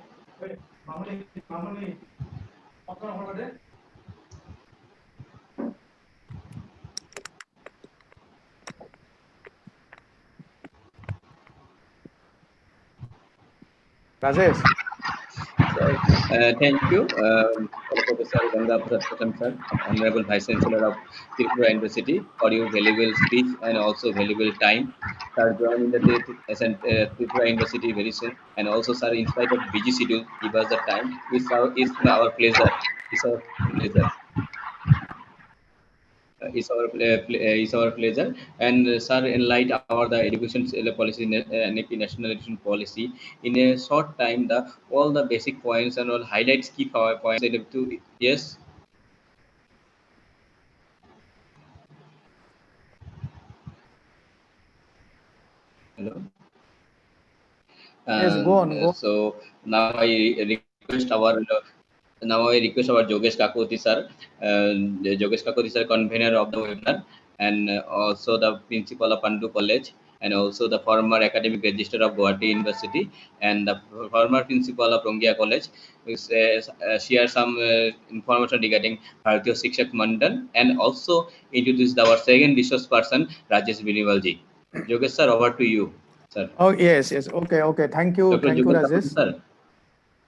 Rajesh. Thank you, Professor Ganga Prasain sir, Honorable Vice Chancellor of Tripura University, for your valuable speech and also valuable time Sir joining the Tripura University very soon, and also sir, in spite of busy schedule, give us the time. It's our pleasure. It's our pleasure. It's our pleasure. And sir, enlight our the education policy, national education policy in a short time. The all the basic points and all highlights, key points. To yes. Hello. Yes, go on, go. So now I request our Jogesh Kakati sir, Jogesh Kakati sir, convener of the webinar, and also the principal of Pandu College, and also the former academic registrar of Guwahati University, and the former principal of Rongia College, share some information regarding Bharatiya Shikshak Mandal, and also introduce our second resource person, Rajesh Biniwale. Jogesh sir, over to you, sir. Oh, yes, yes. Okay, okay. Thank you, Dr. thank you, Jogesh Rajesh. sir.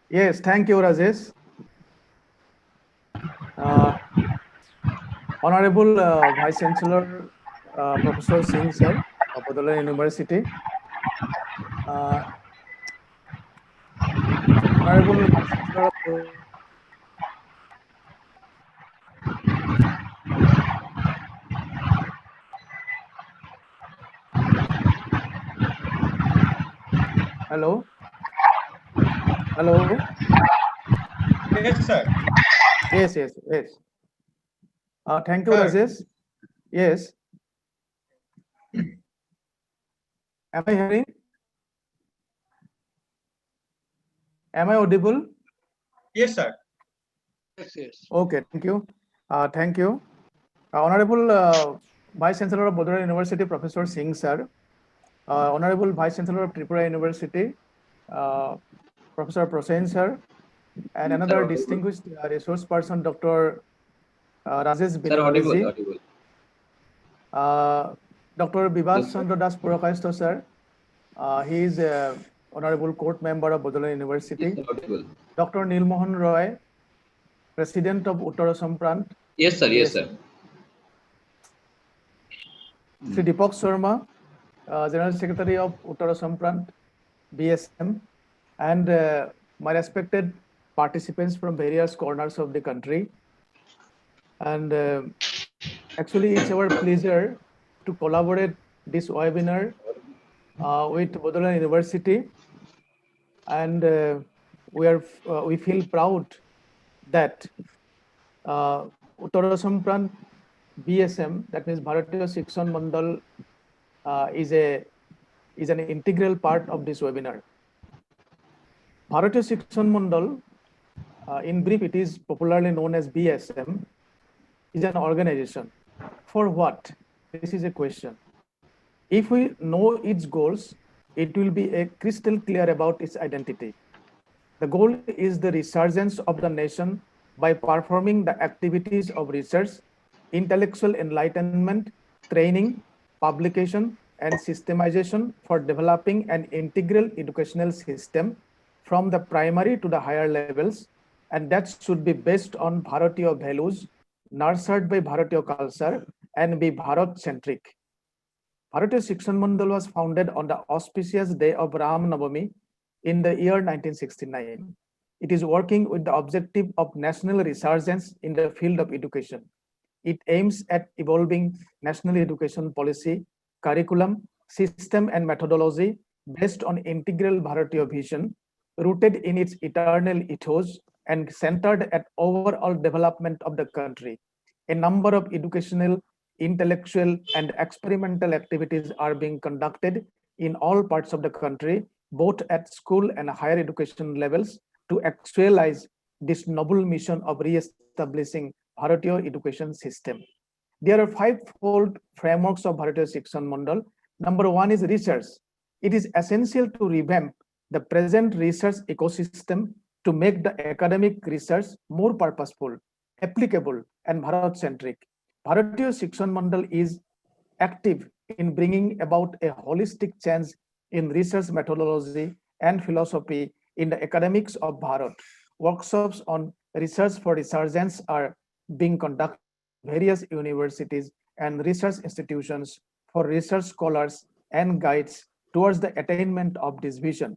Yes, thank you, Rajesh. Honorable Vice Chancellor, Professor Singh, sir, of Bodoland University. Honorable Vice Chancellor of Hello. Hello. Yes, sir. Yes, yes, yes. Thank you, Sir. Rajesh. Yes. Am I hearing? Am I audible? Yes, sir. Yes, yes. Okay, thank you. Thank you. Honorable Vice Chancellor of Bodoland University, Professor Singh, sir. Honorable Vice Chancellor of Tripura University, Professor Prasain, sir. And another distinguished resource person, Dr. Rajesh Sir, audible, Biniwale, audible. Dr. Bibas Yes, sir. Chandra Das Purakaisto, sir. He is Honorable Court Member of Bodoland University. Yes, sir, audible. Dr. Nilmohan Roy, President of Uttar Assam Prant. Yes, sir. Yes, sir. Sri Deepak Sharma, General Secretary of Uttar Assam Prant, BSM, and my respected participants from various corners of the country. And actually, it's our pleasure to collaborate this webinar with Bodoland University, and we feel proud that Uttar Assam Prant BSM, that means Bharatiya Shikshan Mandal, is an integral part of this webinar. Bharatiya Shikshan Mandal, in brief, it is popularly known as BSM, is an organization. For what? This is a question. If we know its goals, it will be crystal clear about its identity. The goal is the resurgence of the nation by performing the activities of research, intellectual enlightenment, training, publication, and systemization for developing an integral educational system from the primary to the higher levels, and that should be based on Bharatiya values, nurtured by Bharatiya culture, and be Bharat-centric. Bharatiya Shikshan Mandal was founded on the auspicious day of Ram Navami in the year 1969. It is working with the objective of national resurgence in the field of education. It aims at evolving national education policy, curriculum, system, and methodology based on integral Bharatiya vision, rooted in its eternal ethos and centered at overall development of the country. A number of educational, intellectual, and experimental activities are being conducted in all parts of the country, both at school and higher education levels, to actualize this noble mission of re-establishing Bharatiya education system. There are five-fold frameworks of Bharatiya Shikshan Mandal. Number one is research. It is essential to revamp the present research ecosystem to make the academic research more purposeful, applicable, and Bharat-centric. Bharatiya Shikshan Mandal is active in bringing about a holistic change in research methodology and philosophy in the academics of Bharat. Workshops on research for resurgence are being conducted at various universities and research institutions for research scholars and guides towards the attainment of this vision.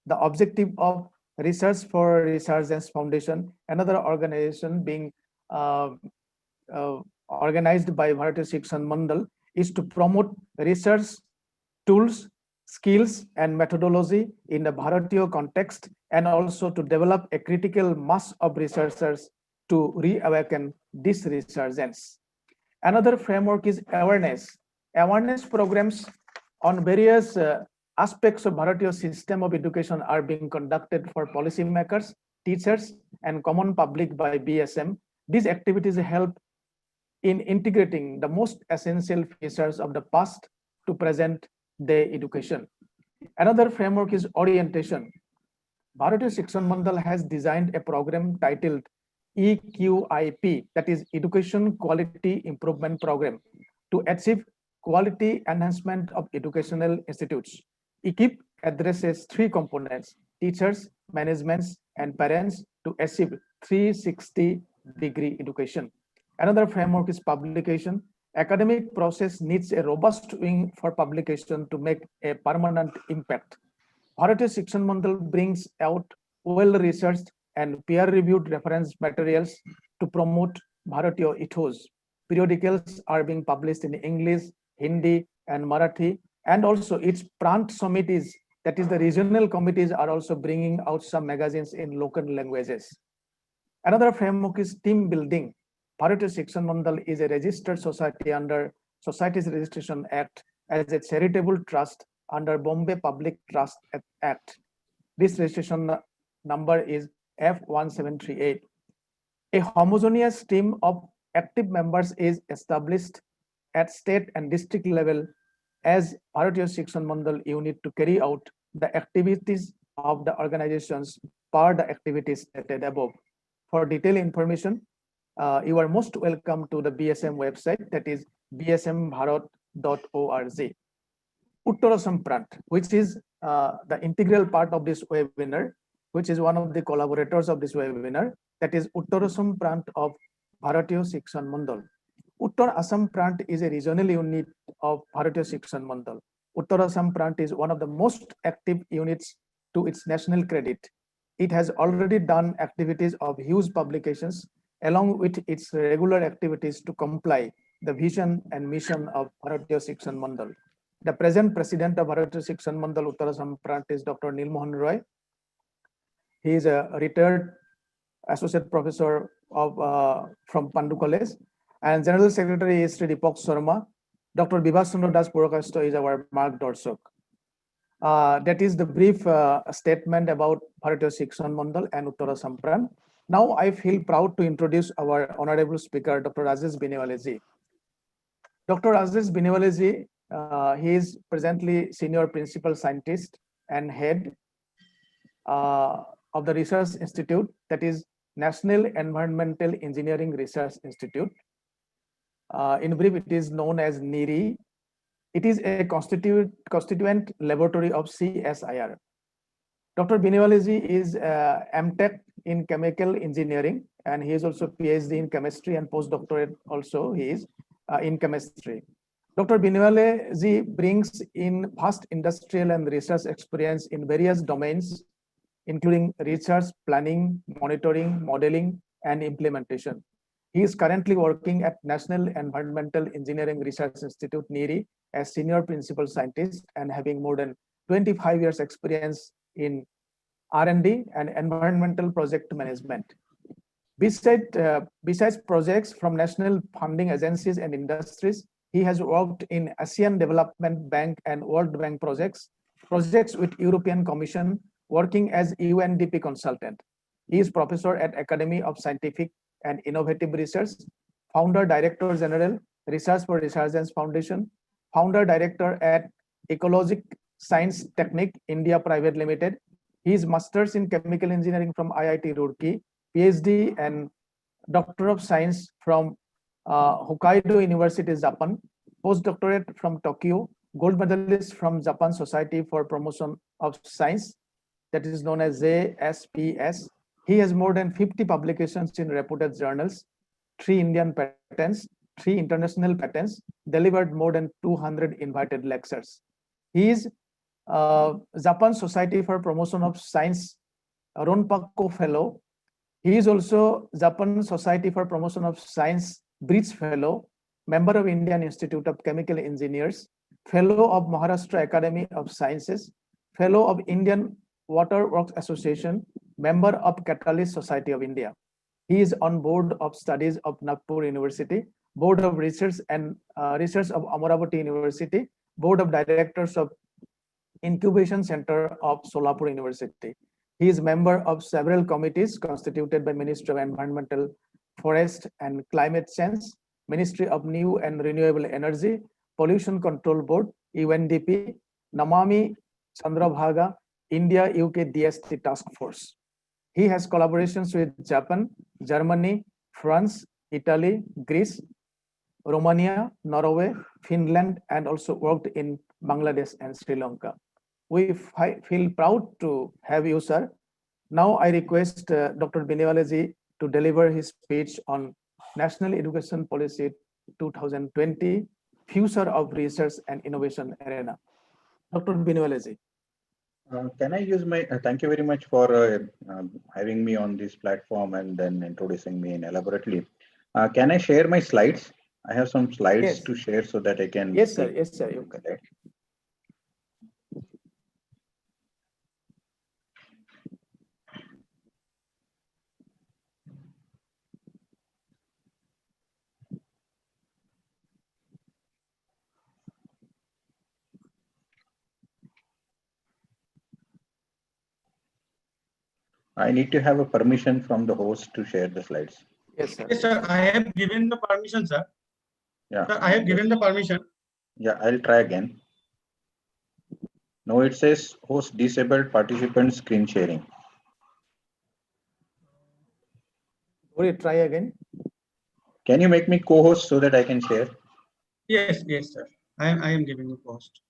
The objective of Research for Resurgence Foundation, another organization being uh, organized by Bharatiya Shikshan Mandal, is to promote research tools, skills, and methodology in the Bharatiya context, and also to develop a critical mass of researchers to reawaken this resurgence. Another framework is awareness. Awareness programs on various aspects of Bharatiya system of education are being conducted for policymakers, teachers, and common public by BSM. These activities help in integrating the most essential features of the past to present day education. Another framework is orientation. Bharatiya Shikshan Mandal has designed a program titled EQIP, that is Education Quality Improvement Program, to achieve quality enhancement of educational institutes. EQIP addresses three components: teachers, management, and parents to achieve 360-degree education. Another framework is publication. Academic process needs a robust wing for publication to make a permanent impact. Bharatiya Shikshan Mandal brings out well-researched and peer-reviewed reference materials to promote Bharatiya ethos. Periodicals are being published in English, Hindi, and Marathi, and also its Prant committees, that is the regional committees, are also bringing out some magazines in local languages. Another framework is team building. Bharatiya Shikshan Mandal is a registered society under Societies Registration Act as a charitable trust under Bombay Public Trust Act. This registration number is F1738. A homogeneous team of active members is established at state and district level as Bharatiya Shikshan Mandal unit to carry out the activities of the organizations per the activities stated above. For detailed information, you are most welcome to the BSM website, that is bsmbharat.org. Uttar Prant, which is the integral part of this webinar, which is one of the collaborators of this webinar, that is Uttar Prant of Bharatiya Shikshan Mandal. Uttar Assam Prant is a regional unit of Bharatiya Shikshan Mandal. Uttar Assam Prant is one of the most active units to its national credit. It has already done activities of huge publications along with its regular activities to comply the vision and mission of Bharatiya Shikshan Mandal. The present president of Bharatiya Shikshan Mandal Uttar Assam Prant is Dr. Nilmohan Roy. He is a retired associate professor of from Pandu College, and General Secretary is Sri Deepak Sharma. Dr. Bibhas Chandra Das Purakasto is our Mark Dorsok. That is the brief statement about Bharatiya Shikshan Mandal and Uttar Assam Prant. Now I feel proud to introduce our honorable speaker, Dr. Rajesh Biniwale ji. Dr. Rajesh Biniwale ji, he is presently senior principal scientist and head of the Research Institute, that is National Environmental Engineering Research Institute. In brief, it is known as NEERI. It is a constituent laboratory of CSIR. Dr. Biniwale ji is MTech in chemical engineering, and he is also PhD in chemistry and postdoctorate also he is in chemistry. Dr. Biniwale ji brings in vast industrial and research experience in various domains, including research, planning, monitoring, modeling, and implementation. He is currently working at National Environmental Engineering Research Institute, NEERI, as senior principal scientist and having more than 25 years experience in R&D and environmental project management. Besides projects from national funding agencies and industries, he has worked in ASEAN Development Bank and World Bank projects with European Commission, working as UNDP consultant. He is professor at Academy of Scientific and Innovative Research, founder director general, Research for Resurgence Foundation, founder director at Ecologic Science Technique India Private Limited. He is masters in chemical engineering from IIT Roorkee, PhD and Doctor of Science from Hokkaido University, Japan, postdoctorate from Tokyo, gold medalist from Japan Society for Promotion of Science, that is known as JSPS. He has more than 50 publications in reputed journals, 3 Indian patents, 3 international patents, delivered more than 200 invited lectures. He is Japan Society for Promotion of Science Ronpako Fellow. He is also Japan Society for Promotion of Science Bridge Fellow, member of Indian Institute of Chemical Engineers, Fellow of Maharashtra Academy of Sciences, Fellow of Indian Water Works Association, member of Catalyst Society of India. He is on board of studies of Nagpur University, board of research and research of Amaravati University, board of directors of Incubation Center of Solapur University. He is member of several committees constituted by Ministry of Environmental, Forest and Climate Change, Ministry of New and Renewable Energy, Pollution Control Board, UNDP, Namami Chandrabhaga, India UK DST Task Force. He has collaborations with Japan, Germany, France, Italy, Greece, Romania, Norway, Finland, and also worked in Bangladesh and Sri Lanka. We feel proud to have you, sir. Now I request Dr. Biniwale ji to deliver his speech on National Education Policy 2020, Future of Research and Innovation Arena. Dr. Biniwale ji. Can I use my, thank you very much for having me on this platform and then introducing me elaborately. Can I share my slides? I have some slides to share so that I can. Yes, sir. Yes, sir. You can. I need to have a permission from the host to share the slides. Yes, sir. Yes, sir. I have given the permission, sir. Yeah. Sir, I have given the permission. Yeah, I'll try again. No, it says host disabled participant screen sharing. Will you try again? Can you make me co-host so that I can share? Yes, yes, sir. I am giving you post.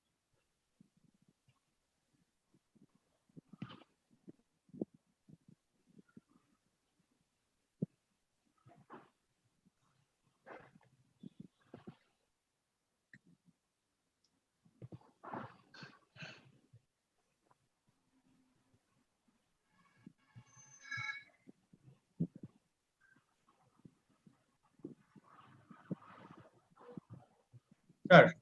Sir.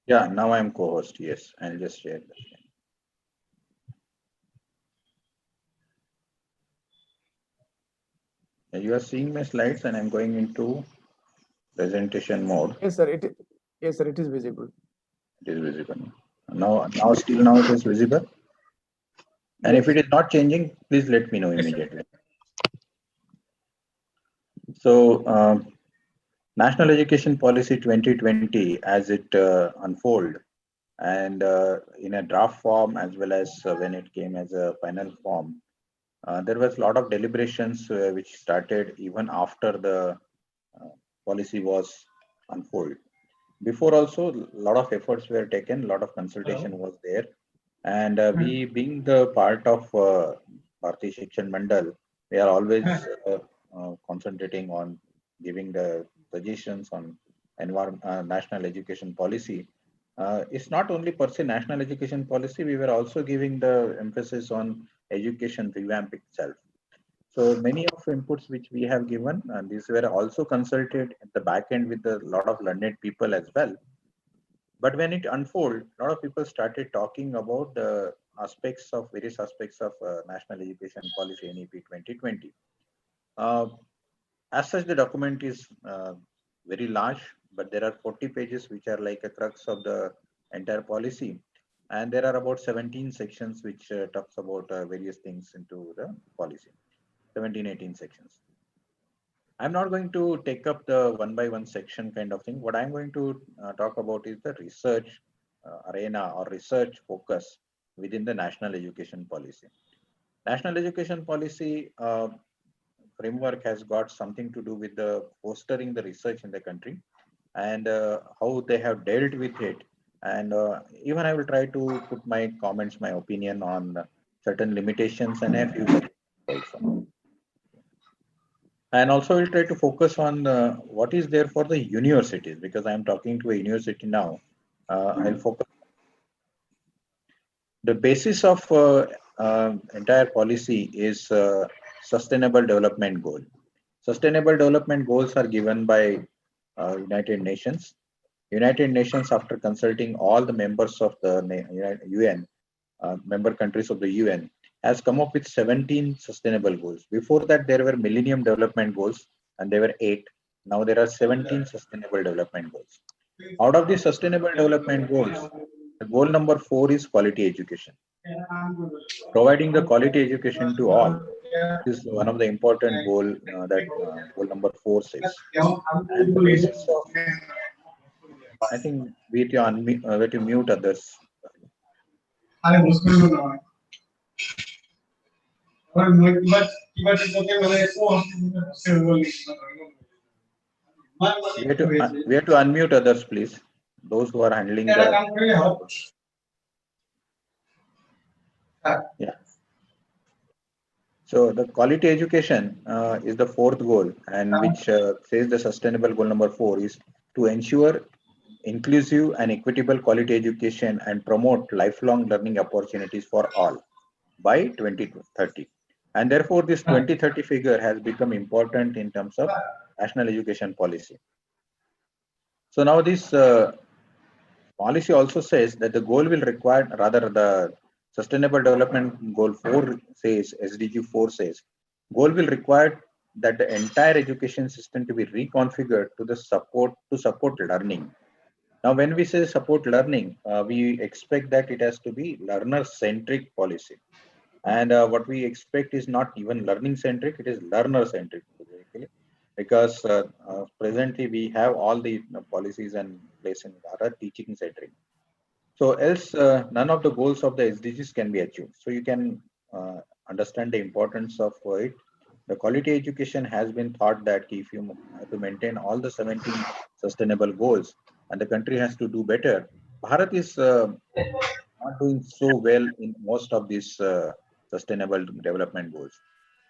Yeah, now I'm co-host. Yes, I'll just share that. You are seeing my slides and I'm going into presentation mode. Yes, sir. Yes, sir. It is visible. It is visible. Now it is visible. And if it is not changing, please let me know immediately. So, National Education Policy 2020, as it unfold, and in a draft form as well as when it came as a final form, there was a lot of deliberations which started even after the policy was unfolded. Before also, a lot of efforts were taken, a lot of consultation was there. And we being the part of Bharatiya Shikshan Mandal, we are always concentrating on giving the suggestions on national education policy. It's not only per se national education policy, we were also giving the emphasis on education revamp itself. So many of inputs which we have given, and these were also consulted at the back end with a lot of learned people as well. But when it unfolded, a lot of people started talking about the various aspects of National Education Policy NEP 2020. As such, the document is very large, but there are 40 pages which are like a crux of the entire policy. And there are about 17 sections which talks about various things into the policy, 17, 18 sections. I'm not going to take up the one by one section kind of thing. What I'm going to talk about is the research arena or research focus within the National Education Policy. National Education Policy framework has got something to do with the fostering the research in the country and how they have dealt with it. And even I will try to put my comments, my opinion on certain limitations and a few also. And also we'll try to focus on what is there for the universities, because I'm talking to a university now. I'll focus The basis of entire policy is sustainable development goal. Sustainable development goals are given by United Nations. United Nations, after consulting all the members of the UN, member countries of the UN, has come up with 17 sustainable goals. Before that, there were Millennium Development Goals, and there were 8. Now there are 17 sustainable development goals. Out of the sustainable development goals, the goal number 4 is quality education. Providing the quality education to all is one of the important goal that goal number 4 says. And the basis of, I think we have to, we have to mute others. We have to unmute others, please. Those who are handling the. Yeah. So the quality education is the 4th goal, and which says the sustainable goal number 4 is to ensure inclusive and equitable quality education and promote lifelong learning opportunities for all by 2030. And therefore, this 2030 figure has become important in terms of national education policy. So now this policy also says that the goal will require, rather the Sustainable Development Goal 4 says, SDG 4 says, goal will require that the entire education system to be reconfigured to support learning. Now, when we say support learning, we expect that it has to be learner-centric policy. And what we expect is not even learning-centric, it is learner-centric, basically, because presently we have all the policies and place in Bharat teaching-centric. So else, none of the goals of the SDGs can be achieved. So you can understand the importance of it. The quality education has been thought that if you have to maintain all the 17 sustainable goals and the country has to do better, Bharat is not doing so well in most of these sustainable development goals.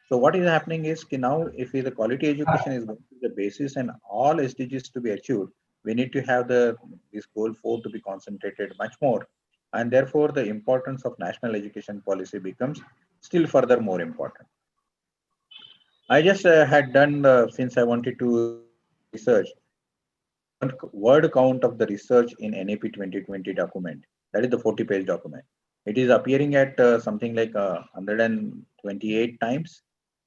So what is happening is now if the quality education is going to be the basis and all SDGs to be achieved, we need to have this goal 4 to be concentrated much more. And therefore, the importance of national education policy becomes still further more important. I just had done, since I wanted to do the research, word count of the research in NAP 2020 document. That is the 40-page document. It is appearing at something like 128 times,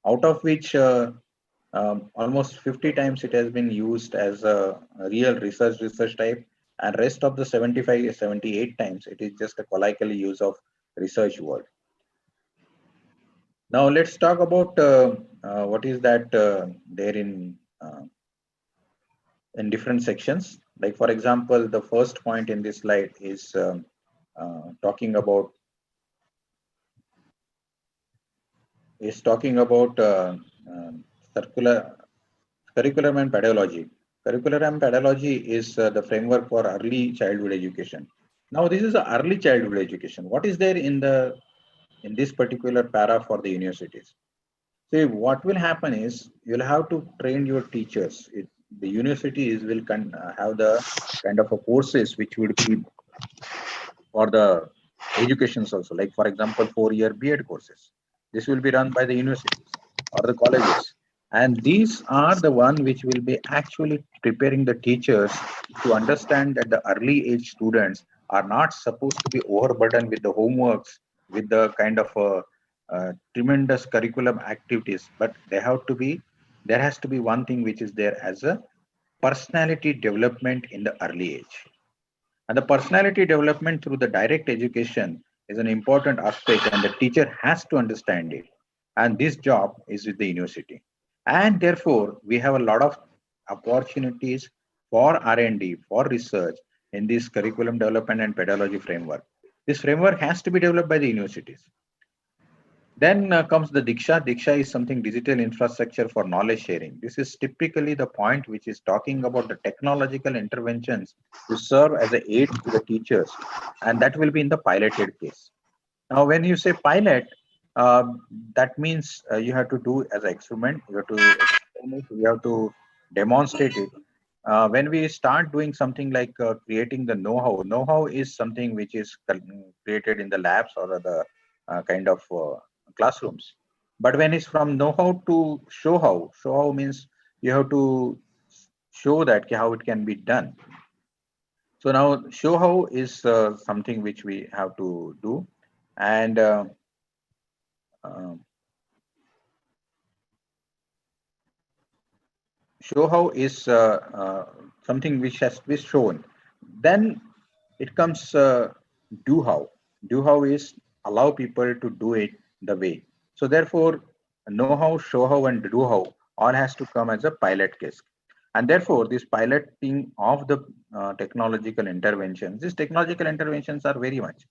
out of which almost 50 times it has been used as a real research type, and rest of the 78 times it is just a colloquial use of research word. Now let's talk about what is that there in different sections. Like for example, the first point in this slide is talking about curriculum and pedagogy. Curriculum and pedagogy is the framework for early childhood education. Now this is early childhood education. What is there in this particular para for the universities? See, what will happen is you'll have to train your teachers. The universities will have the kind of a courses which would be for the educations also. Like for example, 4-year B.Ed courses. This will be run by the universities or the colleges. And these are the one which will be actually preparing the teachers to understand that the early age students are not supposed to be overburdened with the homeworks, with the kind of tremendous curriculum activities, but there has to be one thing which is there as a personality development in the early age. And the personality development through the direct education is an important aspect, and the teacher has to understand it. And this job is with the university. And therefore, we have a lot of opportunities for R&D, for research in this curriculum development and pedagogy framework. This framework has to be developed by the universities. Then comes the Diksha. Diksha is something digital infrastructure for knowledge sharing. This is typically the point which is talking about the technological interventions to serve as an aid to the teachers. And that will be in the piloted case. Now, when you say pilot, that means you have to do as an experiment, you have to explain it, you have to demonstrate it. when we start doing something like creating the know-how is something which is created in the labs or the kind of classrooms. But when it's from know-how to show how means you have to show that how it can be done. So now show how is something which we have to do, and uh, show how is something which has to be shown. Then it comes do how. Do how is allow people to do it the way. So therefore, know how, show how, and do how all has to come as a pilot case. And therefore, this piloting of the technological interventions, these technological interventions are very much.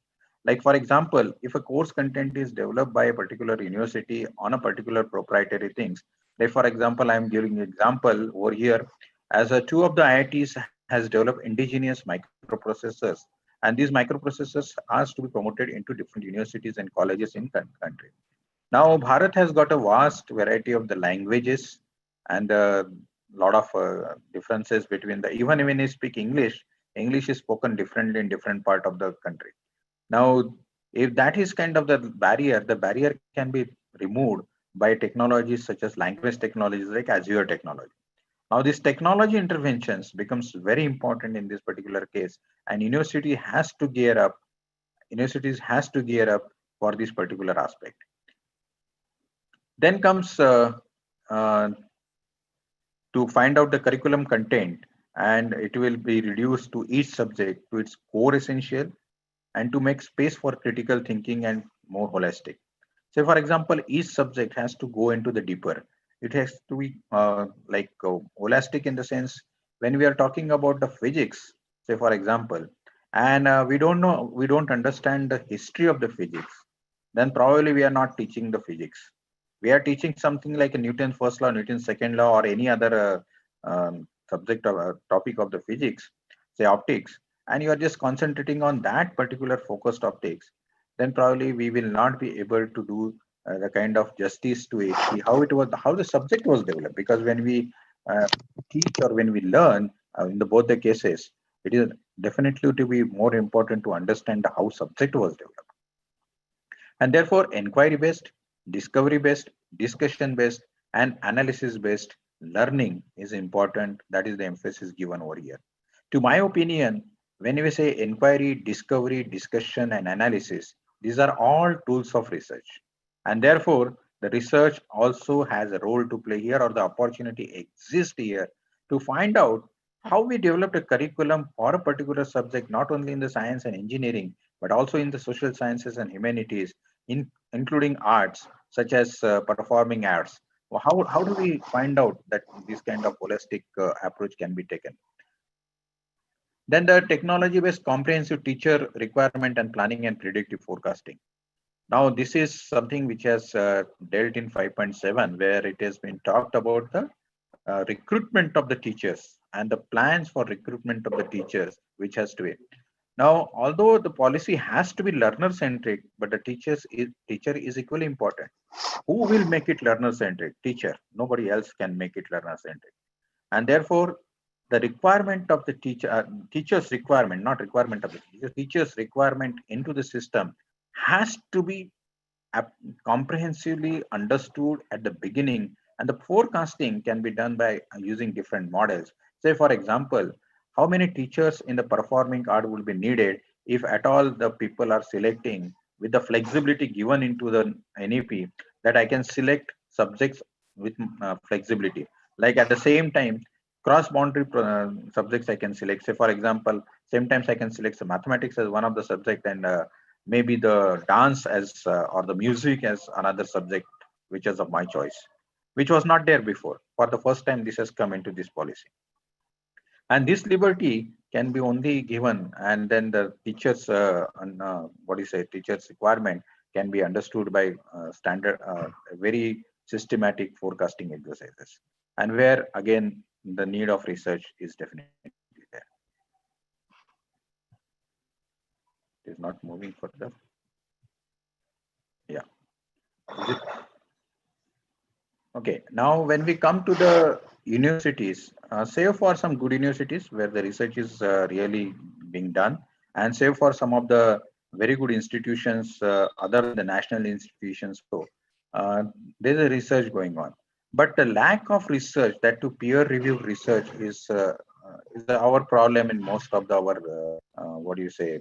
Like for example, if a course content is developed by a particular university on a particular proprietary things, like for example, I'm giving example over here, as a two of the IITs has developed indigenous microprocessors, and these microprocessors are to be promoted into different universities and colleges in country. Now, Bharat has got a vast variety of the languages and a lot of differences between the, even when you speak English, English is spoken differently in different part of the country. Now, if that is kind of the barrier can be removed by technologies such as language technologies like Azure technology. Now, this technology interventions becomes very important in this particular case, and universities has to gear up for this particular aspect. Then comes uh, to find out the curriculum content, and it will be reduced to each subject to its core essential and to make space for critical thinking and more holistic. Say, for example, each subject has to go into the deeper. It has to be holistic in the sense when we are talking about the physics, say, for example, and we don't understand the history of the physics, then probably we are not teaching the physics. We are teaching something like a Newton's first law, Newton's second law, or any other subject or topic of the physics, say optics, and you are just concentrating on that particular focused optics, then probably we will not be able to do the kind of justice to it, how it was, how the subject was developed. Because when we uh, teach or when we learn, in the both the cases, it is definitely to be more important to understand how subject was developed. And therefore, inquiry based, discovery based, discussion based, and analysis based learning is important. That is the emphasis given over here. To my opinion, when we say inquiry, discovery, discussion, and analysis, these are all tools of research. And therefore, the research also has a role to play here, or the opportunity exists here to find out how we developed a curriculum for a particular subject, not only in the science and engineering, but also in the social sciences and humanities, including arts, such as performing arts. Well, how do we find out that this kind of holistic approach can be taken? Then the technology-based comprehensive teacher requirement and planning and predictive forecasting. Now, this is something which has dealt in 5.7, where it has been talked about the recruitment of the teachers and the plans for recruitment of the teachers, which has to be. Now, although the policy has to be learner-centric, but the teacher is equally important. Who will make it learner-centric? Teacher. Nobody else can make it learner-centric. And therefore, the requirement of the teacher's requirement, not requirement of the teacher, teacher's requirement into the system has to be comprehensively understood at the beginning, and the forecasting can be done by using different models. Say, for example, how many teachers in the performing art will be needed if at all the people are selecting with the flexibility given into the NEP, that I can select subjects with flexibility. Like at the same time, cross-boundary subjects I can select. Say, for example, sometimes I can select some mathematics as one of the subject, and maybe the dance as or the music as another subject, which is of my choice, which was not there before. For the first time, this has come into this policy. And this liberty can be only given, and then the teachers, teachers requirement can be understood by standard, very systematic forecasting exercises, and where again the need of research is definitely there. It is not moving further. Yeah. Okay. Now, when we come to the universities, save for some good universities where the research is really being done, and save for some of the very good institutions other than the national institutions. So there's a research going on, but the lack of research, that to peer-reviewed research, is our problem in most of what do you say,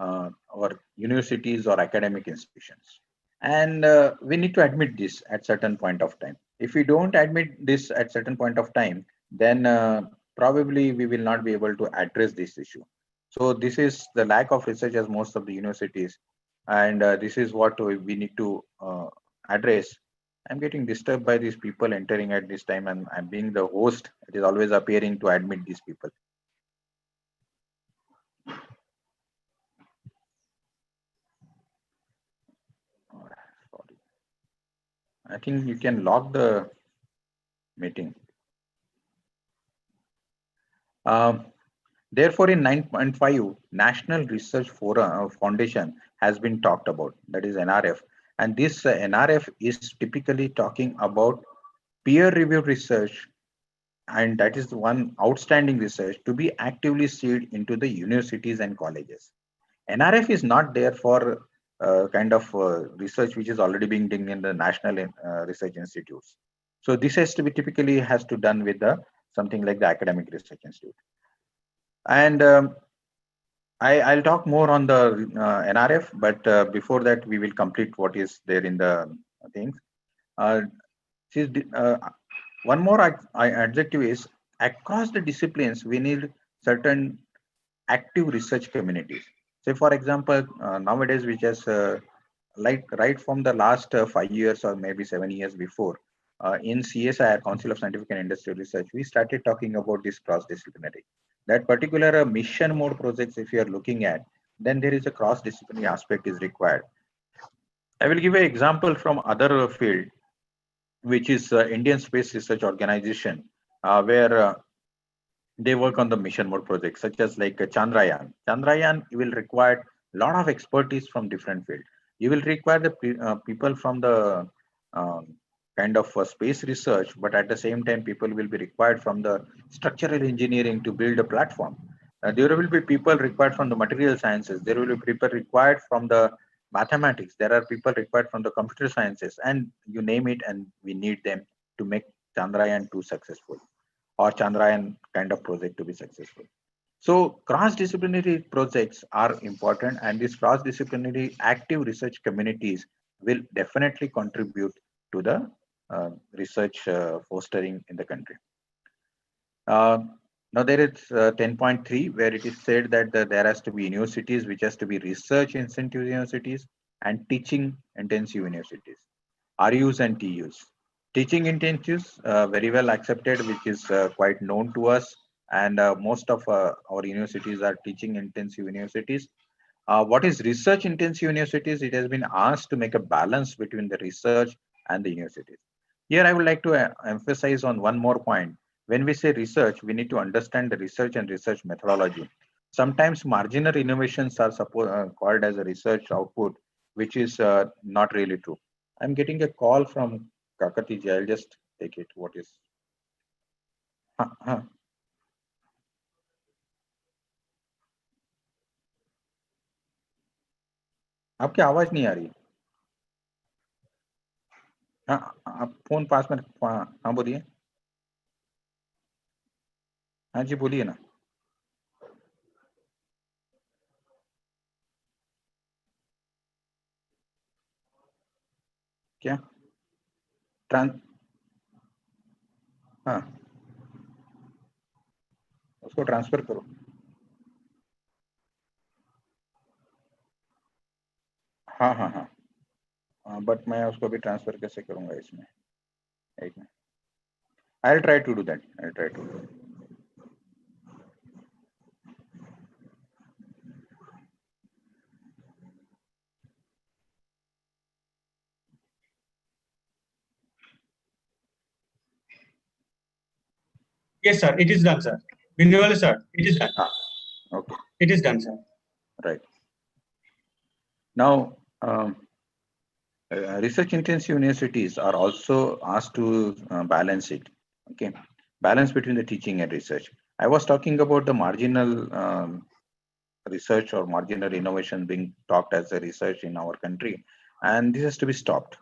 our universities or academic institutions. And we need to admit this at certain point of time. If we don't admit this at certain point of time, then probably we will not be able to address this issue. So this is the lack of research as most of the universities, and this is what we need to address. I'm getting disturbed by these people entering at this time, and I'm being the host. It is always appearing to admit these people. Sorry. I think you can log the meeting. Therefore, in 9.5, National Research Forum Foundation has been talked about, that is NRF. And this NRF is typically talking about peer-reviewed research, and that is one outstanding research to be actively seeded into the universities and colleges. NRF is not there for kind of research which is already being done in the national research institutes. So this has to be typically has to done with the something like the academic research institute. And I'll talk more on the NRF, but before that, we will complete what is there in the things. One more adjective is, across the disciplines, we need certain active research communities. Say, for example, nowadays, which is like right from the last 5 years or maybe 7 years before, in CSIR, Council of Scientific and Industrial Research, we started talking about this cross-disciplinary. That particular mission mode projects, if you are looking at, then there is a cross-disciplinary aspect is required. I will give an example from other field, which is Indian Space Research Organization, where they work on the mission mode projects, such as like Chandrayaan. Chandrayaan will require a lot of expertise from different fields. You will require the people from the kind of space research, but at the same time, people will be required from the structural engineering to build a platform. There will be people required from the material sciences. There will be people required from the mathematics. There are people required from the computer sciences, and you name it, and we need them to make Chandrayaan 2 successful, or Chandrayaan kind of project to be successful. So cross-disciplinary projects are important, and these cross-disciplinary active research communities will definitely contribute to the research fostering in the country. Now there is 10.3, where it is said that there has to be universities which has to be research intensive universities and teaching intensive universities, RUs and TUs. Teaching intensives, very well accepted, which is quite known to us, and most of our universities are teaching intensive universities. What is research intensive universities? It has been asked to make a balance between the research and the universities. Here I would like to emphasize on one more point. When we say research, we need to understand the research and research methodology. Sometimes marginal innovations are called as a research output, which is not really true. I'm getting a call from Kakati ji. I'll just take it. What is? आपकी आवाज नहीं आ रही। हाँ, आप phone पास में। हाँ बोलिए। हाँ जी बोलिए ना। क्या हाँ, उसको ट्रांसफर करो। हाँ हाँ हाँ, बट मैं उसको भी ट्रांसफर कैसे करूंगा इसमें? एक minute. I'll try to do that. I'll try to do that. Yes, sir. It is done, sir. Biniwale, sir. It is done. Okay. It is done, sir. Right. Now, research intensive universities are also asked to balance it. Okay, balance between the teaching and research. I was talking about the marginal research or marginal innovation being talked as a research in our country, and this has to be stopped.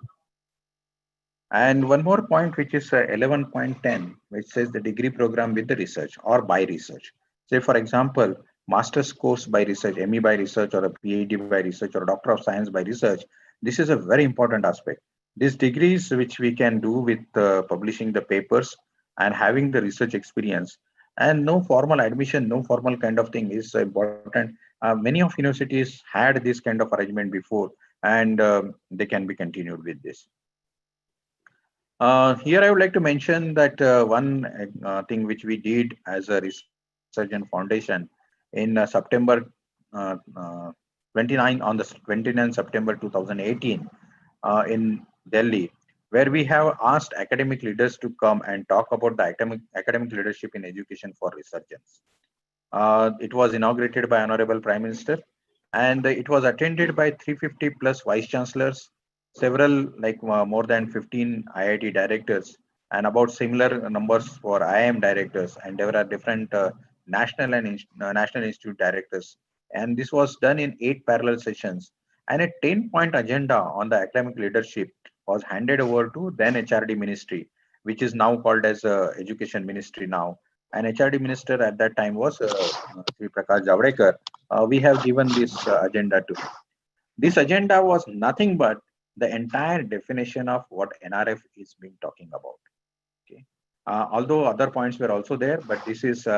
And one more point, which is 11.10, which says the degree program with the research or by research. Say, for example, master's course by research, ME by research, or a PhD by research, or a Doctor of Science by research. This is a very important aspect. These degrees, which we can do with publishing the papers and having the research experience, and no formal admission, no formal kind of thing is important. Many of universities had this kind of arrangement before, and they can be continued with this. Here, I would like to mention that one thing which we did as a research and foundation in September uh, uh, 29 September 2018 in Delhi, where we have asked academic leaders to come and talk about the academic leadership in education for resurgence. It was inaugurated by Honorable Prime Minister, and it was attended by 350 plus vice chancellors, several like more than 15 IIT directors, and about similar numbers for IIM directors, and there are different national institute directors. And this was done in 8 parallel sessions. And a 10-point agenda on the academic leadership was handed over to then HRD Ministry, which is now called as Education Ministry now. And HRD Minister at that time was Sri Prakash Javadekar. We have given this agenda to him. This agenda was nothing but the entire definition of what NRF is being talking about. Okay. Although other points were also there, but this is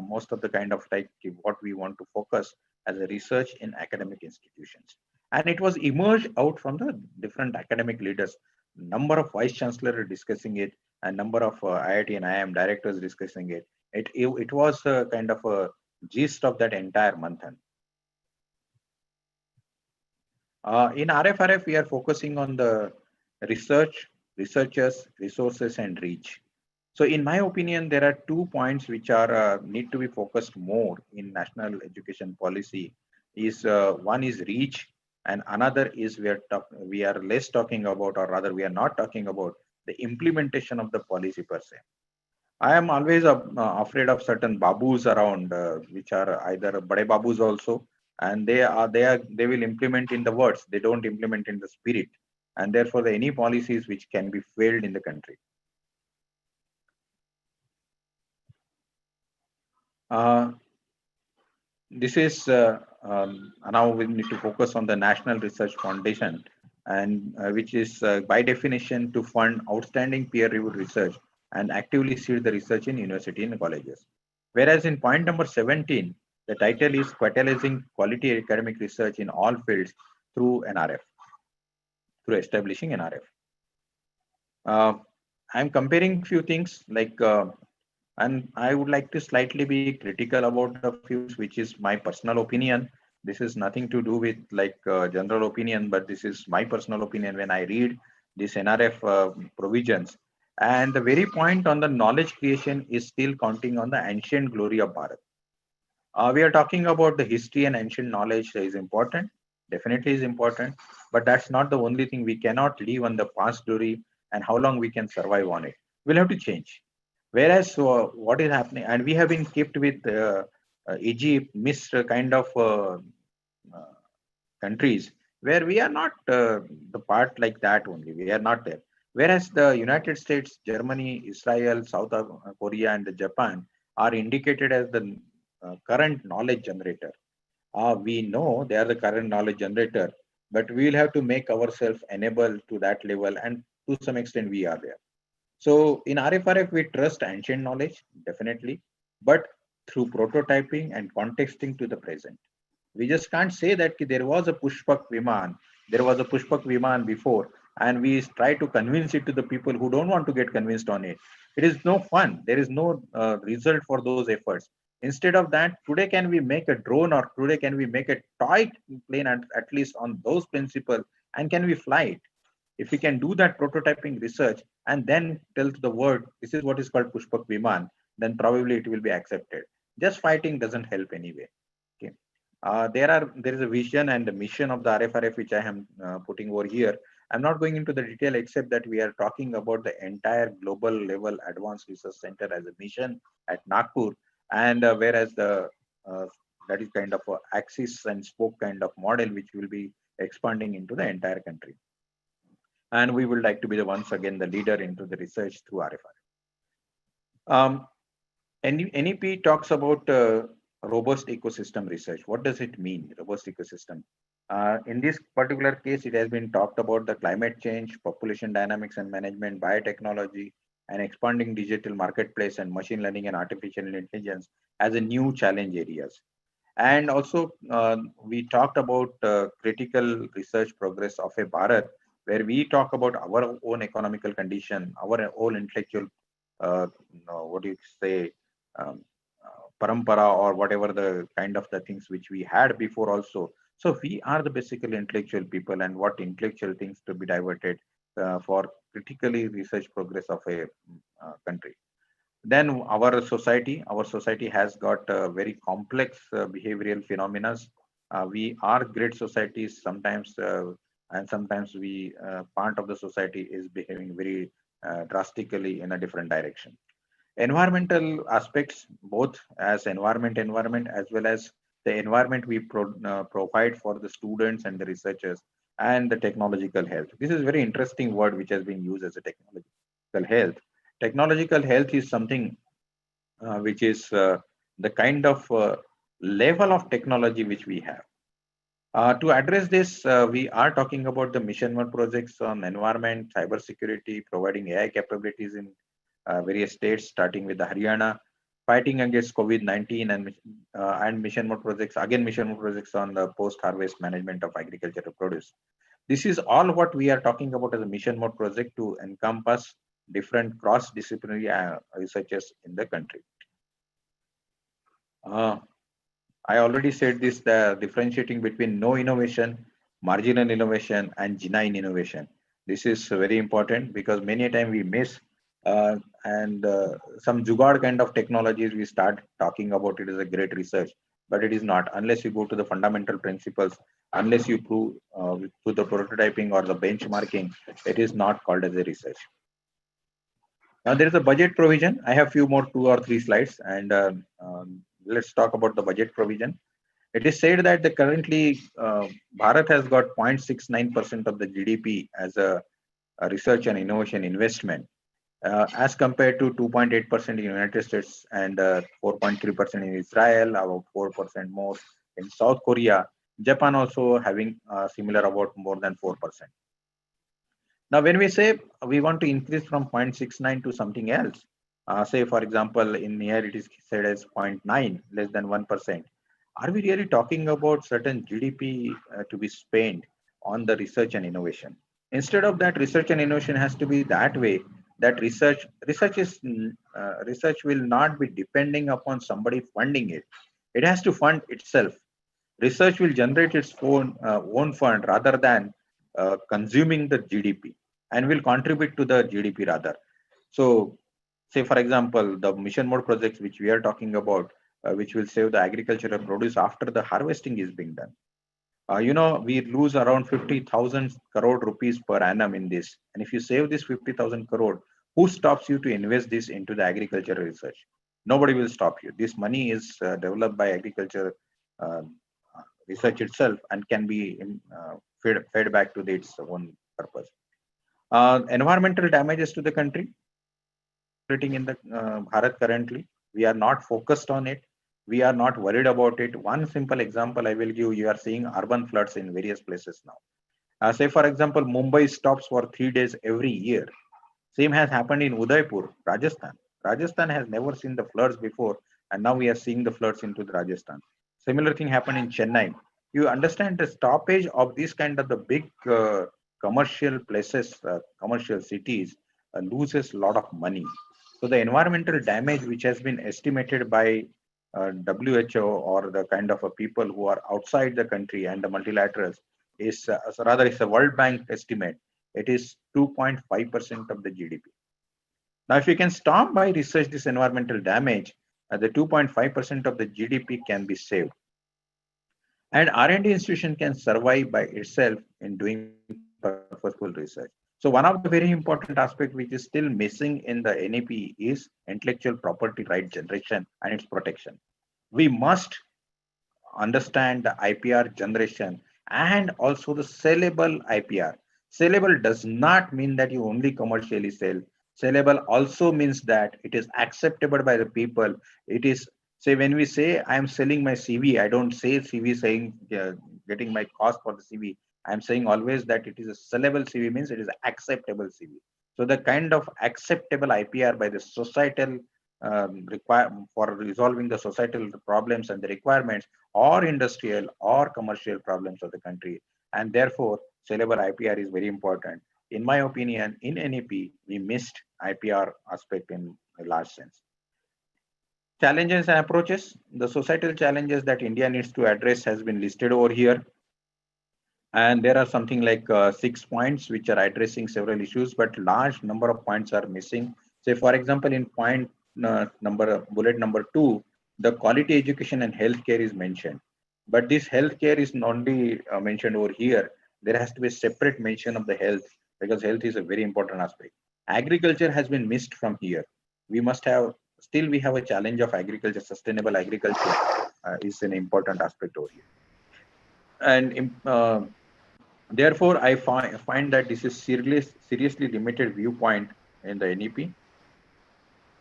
most of the kind of like what we want to focus as a research in academic institutions. And it was emerged out from the different academic leaders. Number of vice chancellors discussing it, and number of IIT and IIM directors discussing it. It was kind of a gist of that entire manthan. In RFRF, we are focusing on the research, researchers, resources, and reach. So in my opinion, there are 2 points which are need to be focused more in national education policy. Is one is reach, and another is we are less talking about, or rather we are not talking about the implementation of the policy per se. I am always afraid of certain babus around, which are either bade babus also, and they will implement in the words. They don't implement in the spirit, and therefore any policies which can be failed in the country. This is now we need to focus on the National Research Foundation, and which is by definition to fund outstanding peer-reviewed research and actively seed the research in university and colleges. Whereas in point number 17, the title is catalyzing quality academic research in all fields through NRF, through establishing NRF. I'm comparing few things like and I would like to slightly be critical about a few things, which is my personal opinion. This is nothing to do with like general opinion, but this is my personal opinion when I read this NRF provisions. And the very point on the knowledge creation is still counting on the ancient glory of Bharat. We are talking about the history and ancient knowledge is important, definitely is important, but that's not the only thing. We cannot live on the past glory and how long we can survive on it. We'll have to change. Whereas what is happening, and we have been kept with Egypt, Misr kind of uh, countries where we are not the part like that only. We are not there. Whereas the United States, Germany, Israel, South Korea, and the Japan are indicated as the current knowledge generator. We know they are the current knowledge generator, but we will have to make ourselves enable to that level, and to some extent we are there. So in RFRF, we trust ancient knowledge, definitely, but through prototyping and contexting to the present. We just can't say that there was a Pushpak Viman, there was a Pushpak Viman before, and we try to convince it to the people who don't want to get convinced on it. It is no fun. There is no result for those efforts. Instead of that, today can we make a drone, or today can we make a toy plane at least on those principles, and can we fly it? If we can do that prototyping research and then tell to the world, this is what is called Pushpak Viman, then probably it will be accepted. Just fighting doesn't help anyway. Okay. There is a vision and a mission of the RFRF which I am putting over here, I'm not going into the detail except that we are talking about the entire global level advanced research center as a mission at Nagpur, and whereas the that is kind of a axis and spoke kind of model which will be expanding into the entire country. And we would like to be the once again the leader into the research through RFR. NEP talks about robust ecosystem research. What does it mean, robust ecosystem? In this particular case, it has been talked about the climate change, population dynamics and management, biotechnology, and expanding digital marketplace and machine learning and artificial intelligence as a new challenge areas. And also, we talked about critical research progress of a Bharat, where we talk about our own economical condition, our own intellectual, what do you say, um, parampara or whatever the kind of the things which we had before also. So we are the basically intellectual people, and what intellectual things to be diverted for critically research progress of a country. Then our society has got very complex behavioral phenomena. We are great societies sometimes, and sometimes we part of the society is behaving very drastically in a different direction. Environmental aspects, both as environment as well as the environment we provide for the students and the researchers, and the technological health. This is a very interesting word which has been used as a technological health. Technological health is something which is the kind of level of technology which we have. To address this, we are talking about the mission mode projects on environment, cybersecurity, providing AI capabilities in various states, starting with the Haryana, fighting against COVID-19, and mission mode projects, again mission mode projects on the post-harvest management of agricultural produce. This is all what we are talking about as a mission mode project to encompass different cross-disciplinary researchers in the country. I already said this, the differentiating between no innovation, marginal innovation, and genuine innovation. This is very important because many a time we miss and some jugaad kind of technologies we start talking about it as a great research, but it is not unless you go to the fundamental principles, unless you prove through the prototyping or the benchmarking, it is not called as a research. Now there is a budget provision. I have few more 2 or 3 slides, and let's talk about the budget provision. It is said that the currently Bharat has got 0.69% of the GDP as a research and innovation investment, as compared to 2.8% in United States and 4.3% in Israel, about 4% more in South Korea. Japan also having similar about more than 4%. Now, when we say we want to increase from 0.69 to something else, say for example, in here it is said as 0.9, less than 1%. Are we really talking about certain GDP to be spent on the research and innovation? Instead of that, research and innovation has to be that way that research will not be depending upon somebody funding it. It has to fund itself. Research will generate its own fund rather than consuming the GDP, and will contribute to the GDP rather. So, say for example, the mission mode projects which we are talking about, which will save the agricultural produce after the harvesting is being done. We lose around 50,000 crore rupees per annum in this. And if you save this 50,000 crore, who stops you to invest this into the agricultural research? Nobody will stop you. This money is developed by agriculture research itself and can be fed back to its own purpose. Environmental damages to the country in the Bharat currently, we are not focused on it. We are not worried about it. One simple example I will give, you are seeing urban floods in various places now. Say for example, Mumbai stops for 3 days every year. Same has happened in Udaipur, Rajasthan. Rajasthan has never seen the floods before, and now we are seeing the floods into the Rajasthan. Similar thing happened in Chennai. You understand the stoppage of this kind of the big commercial places, commercial cities loses a lot of money. So the environmental damage which has been estimated by WHO or the kind of people who are outside the country and the multilaterals is rather it's a World Bank estimate. It is 2.5% of the GDP. Now, if you can stop by research this environmental damage, the 2.5% of the GDP can be saved. And R&D institution can survive by itself in doing performance purposeful research. So one of the very important aspects which is still missing in the NEP is intellectual property right generation and its protection. We must understand the IPR generation and also the sellable IPR. Sellable does not mean that you only commercially sell. Sellable also means that it is acceptable by the people. It is, say, when we say I am selling my CV, I don't say CV saying getting my cost for the CV. I am saying always that it is a sellable CV means it is acceptable CV. So the kind of acceptable IPR by the societal for resolving the societal problems and the requirements or industrial or commercial problems of the country. And therefore, sellable IPR is very important. In my opinion, in NEP, we missed IPR aspect in a large sense. Challenges and approaches. The societal challenges that India needs to address has been listed over here. And there are something like 6 points which are addressing several issues, but large number of points are missing. Say, for example, in point bullet number 2, the quality education and healthcare is mentioned. But this healthcare is not only mentioned over here. There has to be a separate mention of the health, because health is a very important aspect. Agriculture has been missed from here. We must have, still we have a challenge of agriculture. Sustainable agriculture is an important aspect over here. And therefore, I find that this is seriously limited viewpoint in the NEP.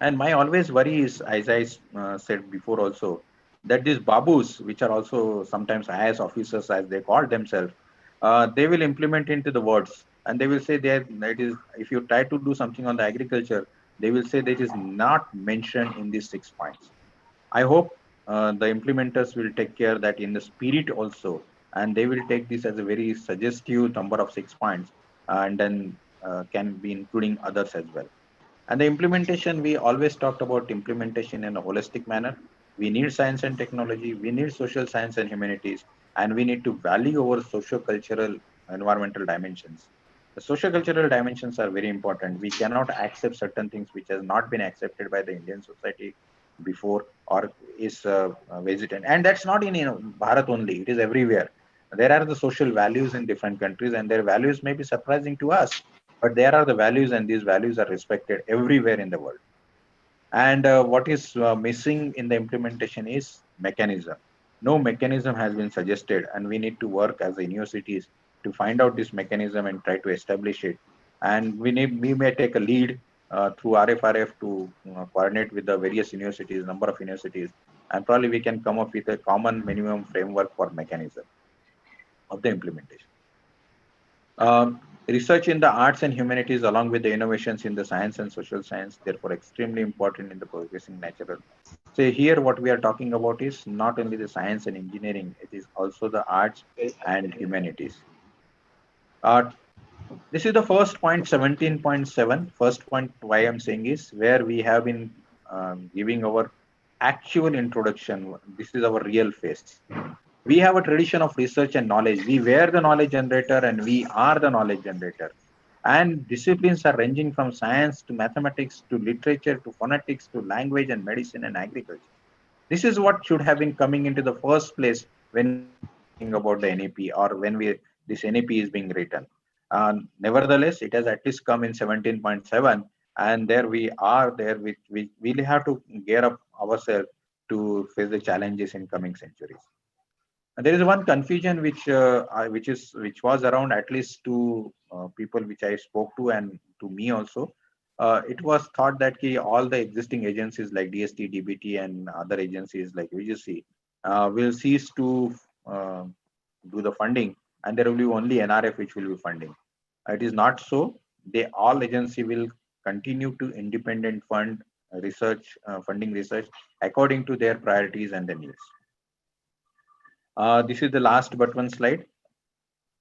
And my always worry is, as I said before also, that these babus, which are also sometimes IAS officers as they call themselves, they will implement into the words, and they will say that it is, if you try to do something on the agriculture, they will say that it is not mentioned in these 6 points. I hope the implementers will take care that in the spirit also, and they will take this as a very suggestive number of 6 points, and then can be including others as well. And the implementation, we always talked about implementation in a holistic manner. We need science and technology, we need social science and humanities, and we need to value our socio-cultural environmental dimensions. The socio-cultural dimensions are very important. We cannot accept certain things which has not been accepted by the Indian society before or is vegetarian. And that's not in Bharat only, it is everywhere. There are the social values in different countries, and their values may be surprising to us, but there are the values, and these values are respected everywhere in the world. And what is missing in the implementation is mechanism. No mechanism has been suggested, and we need to work as the universities to find out this mechanism and try to establish it. And we may take a lead through RFRF to coordinate with the various universities, number of universities, and probably we can come up with a common minimum framework for mechanism of the implementation. Research in the arts and humanities along with the innovations in the science and social science, therefore extremely important in the progressing natural. So here what we are talking about is not only the science and engineering, it is also the arts and humanities. This is the first point, 17.7. First point why I'm saying is where we have been giving our actual introduction. This is our real face. We have a tradition of research and knowledge. We were the knowledge generator and we are the knowledge generator. And disciplines are ranging from science to mathematics to literature to phonetics to language and medicine and agriculture. This is what should have been coming into the first place when talking about the NEP or when this NEP is being written. Nevertheless, it has at least come in 17.7, and there we are there. We really have to gear up ourselves to face the challenges in coming centuries. And there is one confusion which was around at least to people which I spoke to and to me also. It was thought that all the existing agencies like DST, DBT, and other agencies like VGC will cease to do the funding, and there will be only NRF which will be funding. It is not so. All agency will continue to independent fund research, funding research according to their priorities and their needs. This is the last but one slide.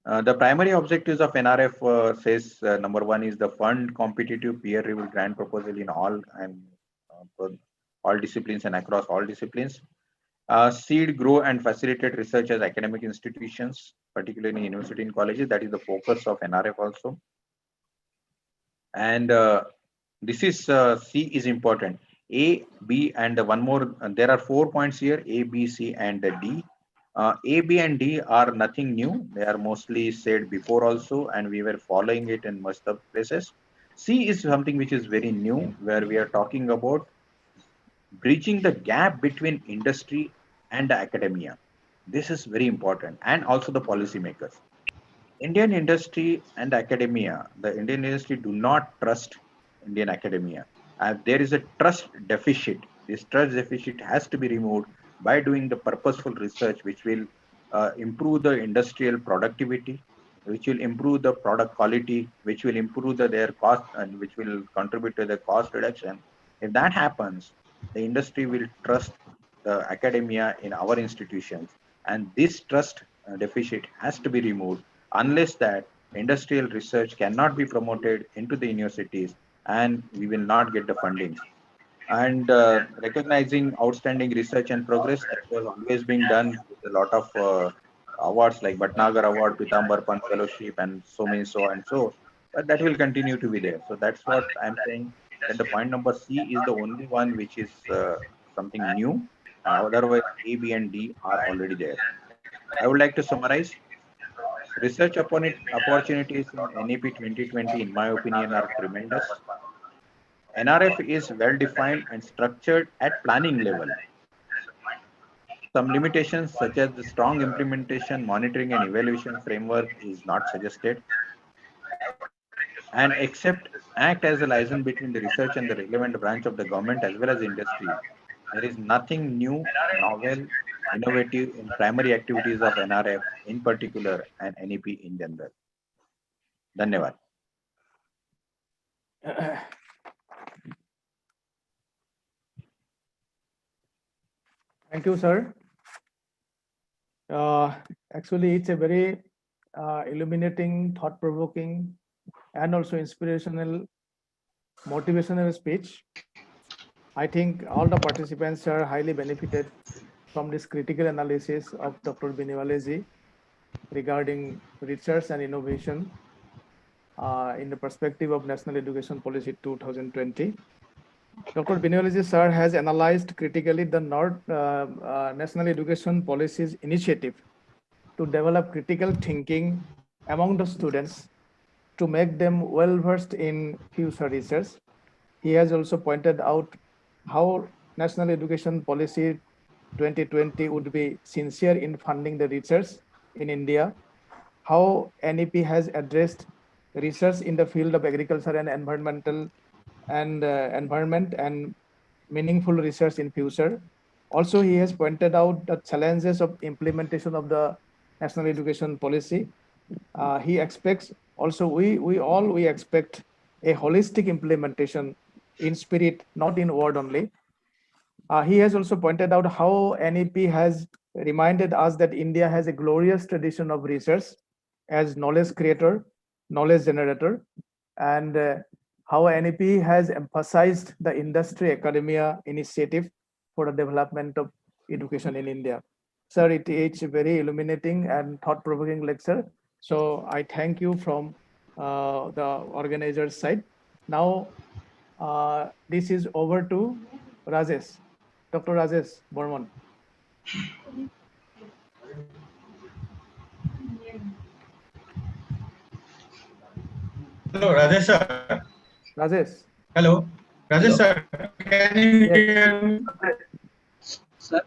The primary objectives of NRF says number 1 is the fund competitive peer-reviewed grant proposal in all disciplines and across all disciplines. Seed, grow, and facilitate research as academic institutions, particularly in university and colleges. That is the focus of NRF also. And this is C is important. A, B, and one more. There are 4 points here: A, B, C, and D. A, B, and D are nothing new. They are mostly said before also, and we were following it in most of places. C is something which is very new, where we are talking about bridging the gap between industry and academia. This is very important, and also the policymakers. Indian industry and academia, the Indian industry do not trust Indian academia. There is a trust deficit. This trust deficit has to be removed by doing the purposeful research, which will improve the industrial productivity, which will improve the product quality, which will improve their cost, and which will contribute to the cost reduction. If that happens, the industry will trust the academia in our institutions, and this trust deficit has to be removed. Unless that, industrial research cannot be promoted into the universities, and we will not get the fundings. And recognizing outstanding research and progress, that was always being done with a lot of awards like Bhatnagar Award, Pitambar Pant Fellowship, and so many so and so. But that will continue to be there. So that's what I'm saying. That the point number C is the only one which is something new. Otherwise, A, B, and D are already there. I would like to summarize. Research upon it, opportunities in NEP 2020, in my opinion, are tremendous. NRF is well defined and structured at planning level. Some limitations, such as the strong implementation, monitoring, and evaluation framework, is not suggested. And except act as a liaison between the research and the relevant branch of the government as well as industry, there is nothing new, novel, innovative in primary activities of NRF in particular and NEP in general. Dhanyavad. Thank you, sir. Actually, it's a very illuminating, thought-provoking, and also inspirational, motivational speech. I think all the participants are highly benefited from this critical analysis of Dr. Biniwale ji regarding research and innovation in the perspective of National Education Policy 2020. Dr. Biniwale sir has analyzed critically the National Education Policy's initiative to develop critical thinking among the students to make them well versed in future research. He has also pointed out how National Education Policy 2020 would be sincere in funding the research in India, how NEP has addressed research in the field of agriculture and environment and meaningful research in future. Also, he has pointed out the challenges of implementation of the National Education Policy. He expects also we expect a holistic implementation in spirit, not in word only. He has also pointed out how NEP has reminded us that India has a glorious tradition of research as knowledge creator, knowledge generator, and how NEP has emphasized the industry academia initiative for the development of education in India. Sir, it's a very illuminating and thought-provoking lecture. So I thank you from the organizer's side. Now, this is over to Rajesh, Dr. Rajesh Barman. Hello, Rajesh sir. Rajesh. Hello, Rajesh Hello. sir. Can you Yes. hear me? Sir,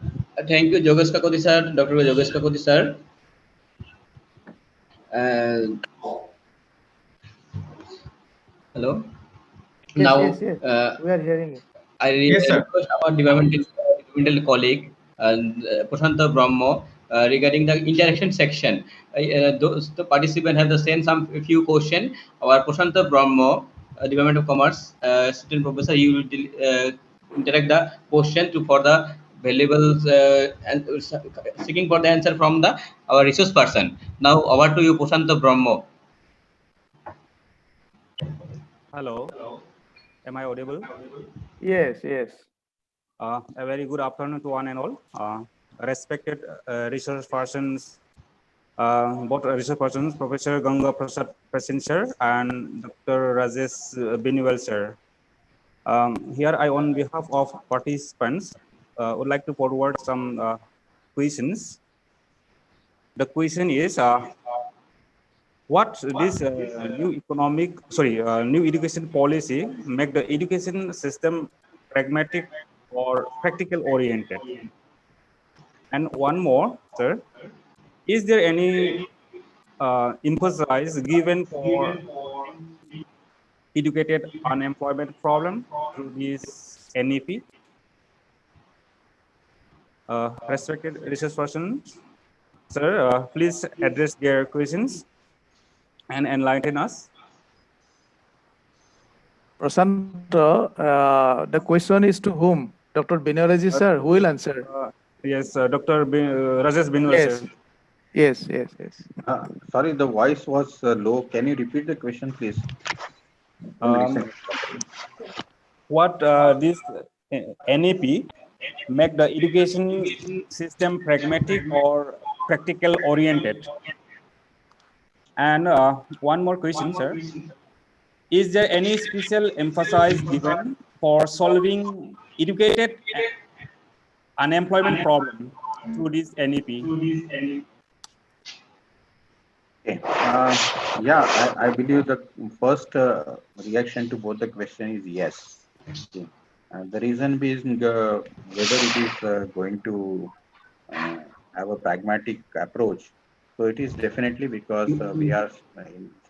thank you, Jogesh Kakati sir, Dr. Jogesh Kakati sir. Hello. Yes, Now, yes, yes. We are hearing you. I Yes, sir. request our developmental colleague, Prashanta Brahmo, regarding the interaction section. Those the participants have the same some few question. Our Prashanta Brahmo, Department of Commerce, assistant professor, he will interact the question to for the valuable and seeking for the answer from the our resource person. Now, over to you, Prashanta Brahmo. Hello, am I audible? Yes, yes. A very good afternoon to one and all. Respected research persons, both research persons, Professor Ganga Prasad Prasain sir and Dr. Rajesh Biniwale sir. Here I, on behalf of participants, would like to forward some questions. The question is, what this new education policy make the education system pragmatic or practical oriented? And one more, sir, is there any emphasis given for educated unemployment problem through this NEP? Respected research persons, sir, please address their questions and enlighten us. Prasant, the question is to whom? Dr. Biniwale sir, who will answer? Yes, Dr. Rajesh Biniwale, Yes. sir. Yes. Sorry, the voice was low. Can you repeat the question, please? What this NEP make the education system pragmatic or practical oriented? And one more question, sir. Is there any special emphasis given for solving educated unemployment problem through this NEP? Okay. Yeah, I believe the first reaction to both the question is yes. Okay. The reason being whether it is going to have a pragmatic approach. So it is definitely because we are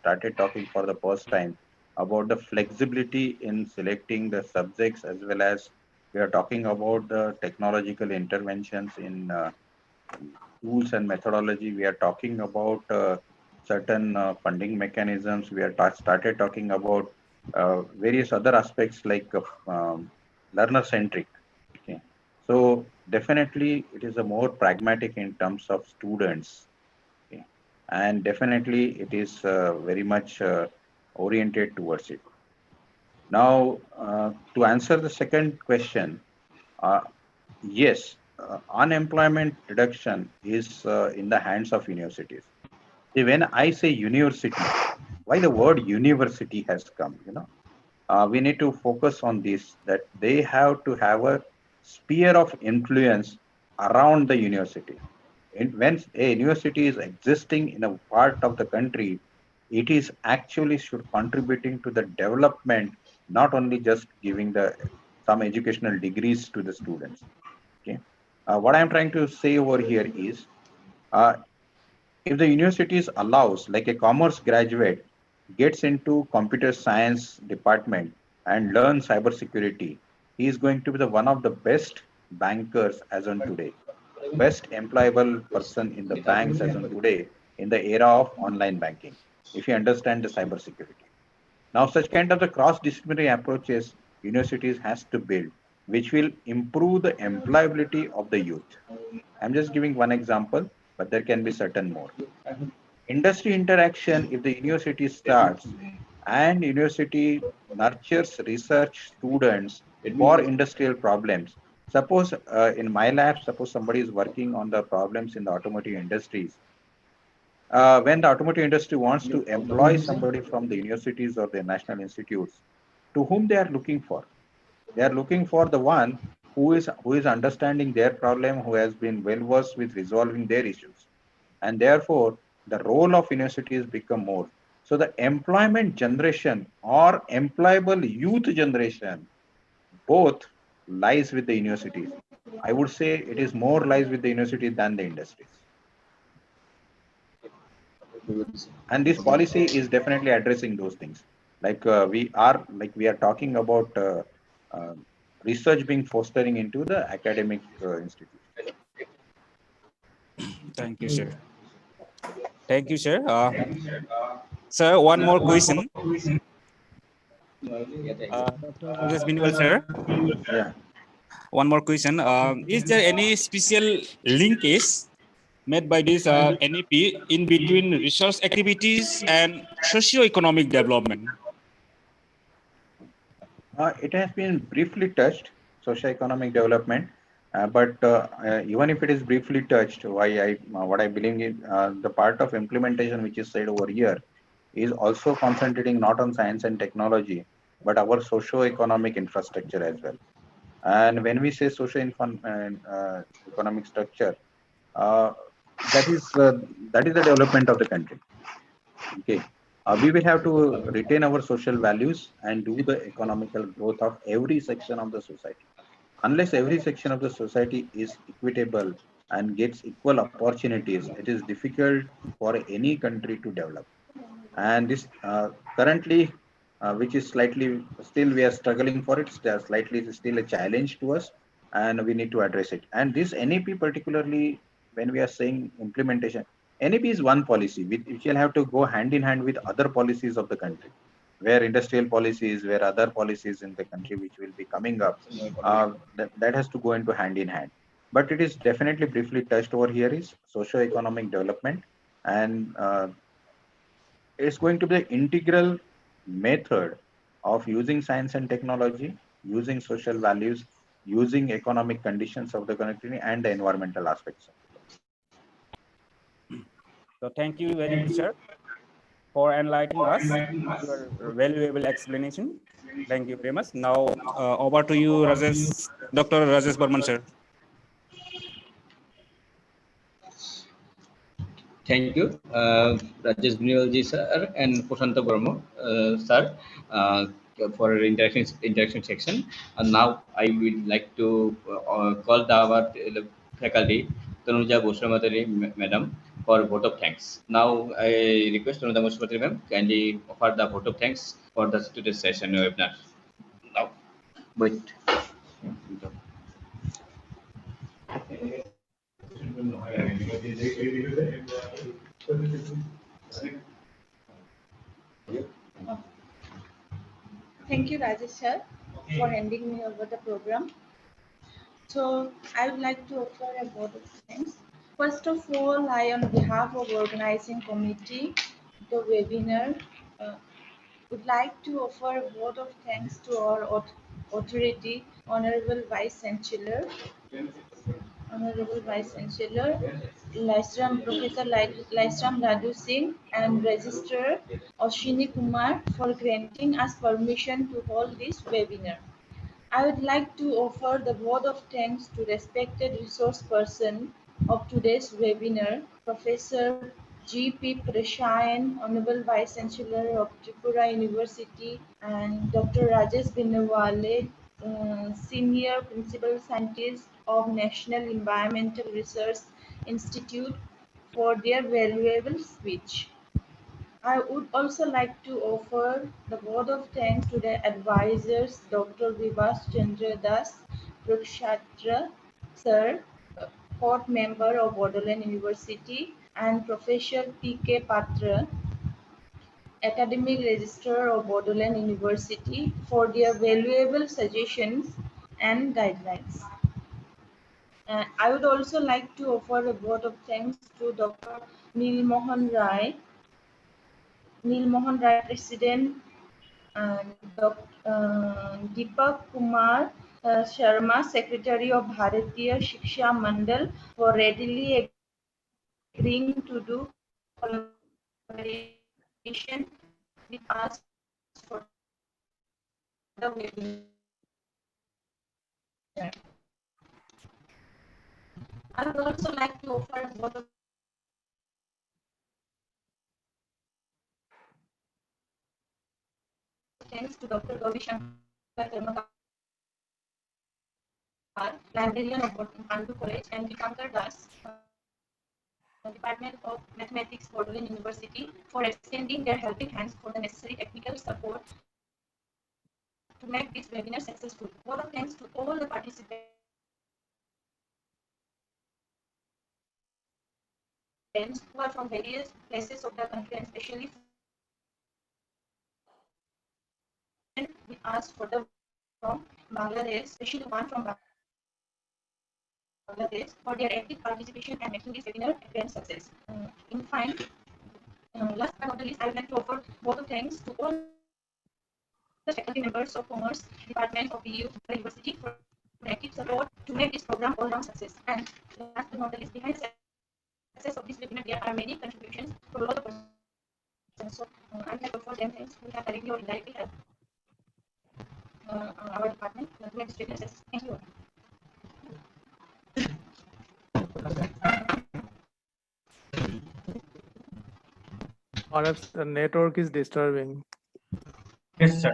started talking for the first time about the flexibility in selecting the subjects, as well as we are talking about the technological interventions in tools and methodology. We are talking about certain funding mechanisms. We are started talking about various other aspects like learner centric. Okay. So definitely it is a more pragmatic in terms of students. Okay. And definitely it is very much oriented towards it. Now, to answer the second question, yes, unemployment reduction is in the hands of universities. See, when I say university, why the word university has come, we need to focus on this, that they have to have a sphere of influence around the university. And when a university is existing in a part of the country, it is actually should contributing to the development, not only just giving the some educational degrees to the students. Okay. What I'm trying to say over here is, uh, if the universities allows, like a commerce graduate gets into computer science department and learns cybersecurity, he is going to be the one of the best bankers as on today, best employable person in the banks as on today in the era of online banking, if you understand the cybersecurity. Now, such kind of the cross-disciplinary approaches universities has to build, which will improve the employability of the youth. I'm just giving one example, but there can be certain more. Industry interaction, if the university starts and university nurtures research students for industrial problems. Suppose in my lab, suppose somebody is working on the problems in the automotive industries. When the automotive industry wants to employ somebody from the universities or the national institutes, to whom they are looking for? They are looking for the one who is understanding their problem, who has been well versed with resolving their issues, and therefore the role of universities become more. So the employment generation or employable youth generation both lies with the universities. I would say it is more lies with the universities than the industries. And this policy is definitely addressing those things. Like we are talking about uh, research being fostering into the academic institutions. Thank you, sir. Thank you, sir. Sir, one more question. Dr. Rajesh Biniwale, sir. Yeah. One more question. Is there any special linkage made by this NEP in between research activities and socio-economic development? It has been briefly touched, socio-economic development, but even if it is briefly touched, what I believe is the part of implementation which is said over here is also concentrating not on science and technology, but our socio-economic infrastructure as well. And when we say socio-economic structure, uh, that is the development of the country. Okay, we will have to retain our social values and do the economical growth of every section of the society. Unless every section of the society is equitable and gets equal opportunities, it is difficult for any country to develop. And this currently, which is slightly still we are struggling for it, slightly is still a challenge to us, and we need to address it. And this NEP particularly, when we are saying implementation, NEP is one policy which will have to go hand in hand with other policies of the country, where industrial policies, where other policies in the country which will be coming up, that has to go into hand in hand. But it is definitely briefly touched over here is socio-economic development, and it's going to be the integral method of using science and technology, using social values, using economic conditions of the country and the environmental aspects. So thank you very much, sir, for enlightening us with your valuable explanation. Thank you very much. Now over to you, Rajesh, Dr. Rajesh Barman, sir. Thank you, Rajesh Biniwale sir and Prashanta Burma sir, for interaction section. And now I would like to call our faculty, Tanuja Bosramatari madam, for vote of thanks. Now I request Tanuja Bosramatari ma'am kindly offer the vote of thanks for the today's session webinar. Now, wait. Thank you, Rajesh sir, for handing me over the program. So I would like to offer a vote of thanks. First of all, I, on behalf of organizing committee, the webinar, would like to offer a vote of thanks to our authority, Honorable Vice Chancellor, Professor Laisram Raju Singh, and Registrar Aswini Kumar for granting us permission to hold this webinar. I would like to offer the vote of thanks to respected resource person of today's webinar, Professor G.P. Prasain, Honorable Vice Chancellor of Tripura University, and Dr. Rajesh Biniwale, Senior Principal Scientist of National Environmental Research Institute, for their valuable speech. I would also like to offer the vote of thanks to the advisors, Dr. Vibhas Chandra Das, Prakshatra Sir, court member of Bodoland University, and Professor P.K. Patra, academic registrar of Bodoland University, for their valuable suggestions and guidelines. I would also like to offer a vote of thanks to Dr. Neelmohan Rai, President, and Deepak Kumar Sharma, Secretary of Bharatiya Shikshan Mandal, for readily agreeing to do collaboration with us for the webinar. I would also like to offer a vote of thanks to Dr. Gogesh, librarian of Pandu College, and Sankar Das, Department of Mathematics, Bodoland University, for extending their helping hands for the necessary technical support to make this webinar successful. Vote of thanks to all the participants who are from various places of the country, and especially we asked for the from Bangladesh, especially one from Bangladesh, for their active participation and making this webinar a grand success. In fine, last but not the least, I would like to offer vote of thanks to all the faculty members of Commerce Department of BU University for active support to make this program all round success. And last but not the least, behind the success of this webinar, there are many contributions from all the persons. So I would like to offer them thanks who have directly or indirectly helped our department to make this webinar success. Thank you. Perhaps the network is disturbing. Yes, sir.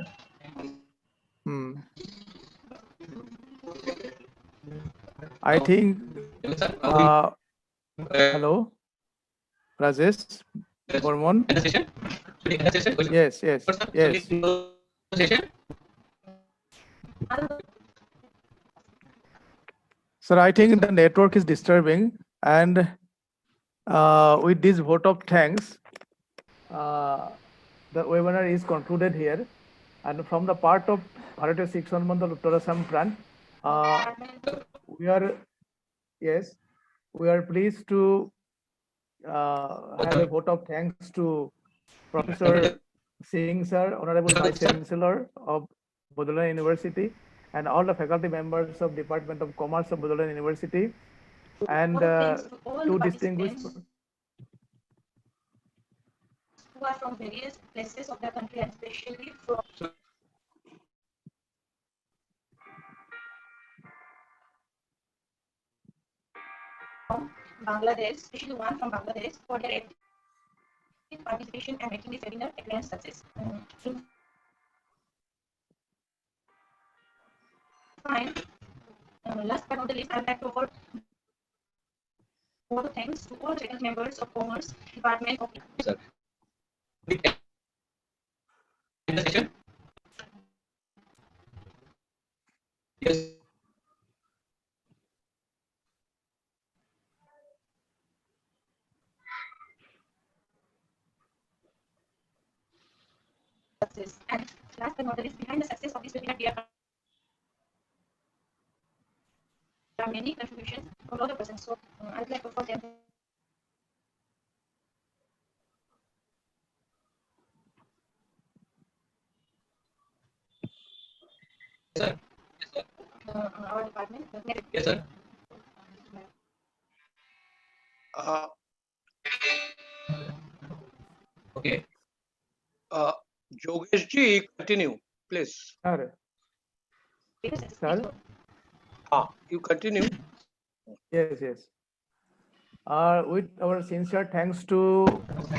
I think. Hello, Rajesh, Barman. Yes. Sir, I think the network is disturbing, and with this vote of thanks, the webinar is concluded here. And from the part of Bharatiya Shikshan Mandal Uttar Assam branch, we are pleased to have a vote of thanks to Professor Singh sir, Honorable Vice Chancellor of Bodoland University, and all the faculty members of Department of Commerce of Bodoland University, and two distinguished who are from various places of the country, and especially from Bangladesh, especially one from Bangladesh, for their active participation and making this webinar a grand success. Fine. Last but not the least, I would like to offer more thanks to all faculty members of Commerce Department of Yes. success. And last but not the least, behind the success of this webinar, there are many contributions from a lot of persons. So I would like to offer them. Yes, sir. Our department. Yes, sir. Okay. Jogesh ji, continue, please. Sir. You continue. Yes. With our sincere thanks to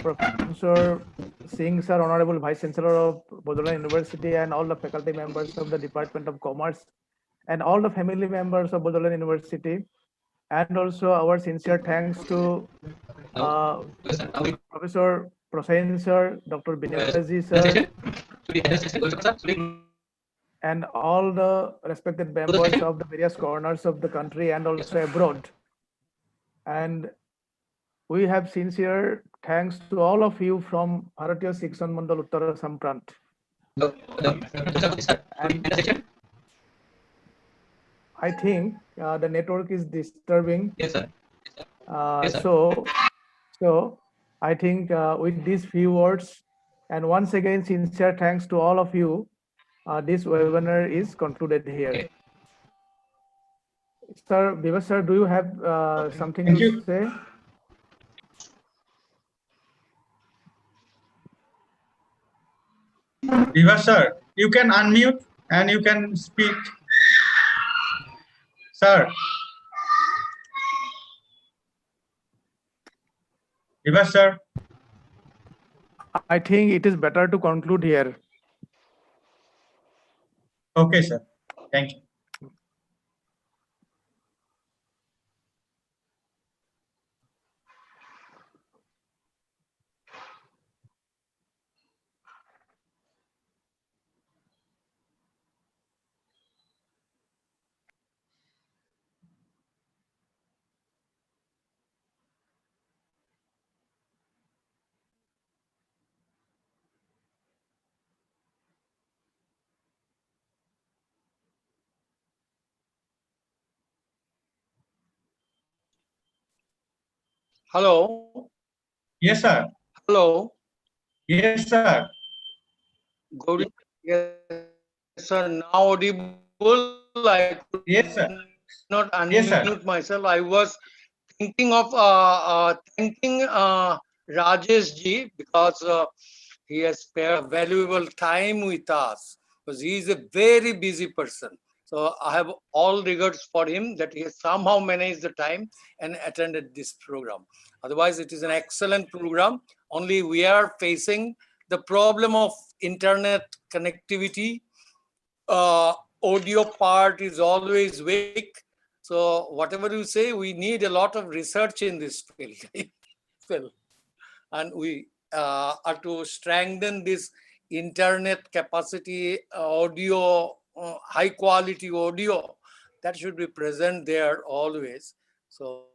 Professor Singh sir, Honorable Vice Chancellor of Bodoland University, and all the faculty members of the Department of Commerce, and all the family members of Bodoland University, and also our sincere thanks to Professor Prasain sir, Dr. Biniwale sir, and all the respected members of the various corners of the country and also abroad. And we have sincere thanks to all of you from Bharatiya Shikshan Mandal Uttar Assam branch. And I think the network is disturbing. Yes, sir. So I think with these few words, and once again, sincere thanks to all of you, this webinar is concluded here. Okay. Sir, Viva sir, do you have something to say? Viva sir, you can unmute and you can speak. Sir. Viva sir. I think it is better to conclude here. Okay, sir. Thank you. Hello. Yes, sir. Hello. Yes, sir. Gouri. Yes, sir. Now audible. I could not unmute myself. I was thinking of thanking Rajesh ji because he has spared valuable time with us because he is a very busy person. So I have all regards for him that he has somehow managed the time and attended this program. Otherwise, it is an excellent program. Only we are facing the problem of internet connectivity. Audio part is always weak. So whatever you say, we need a lot of research in this field. And we are to strengthen this internet capacity, audio, high quality audio that should be present there always. So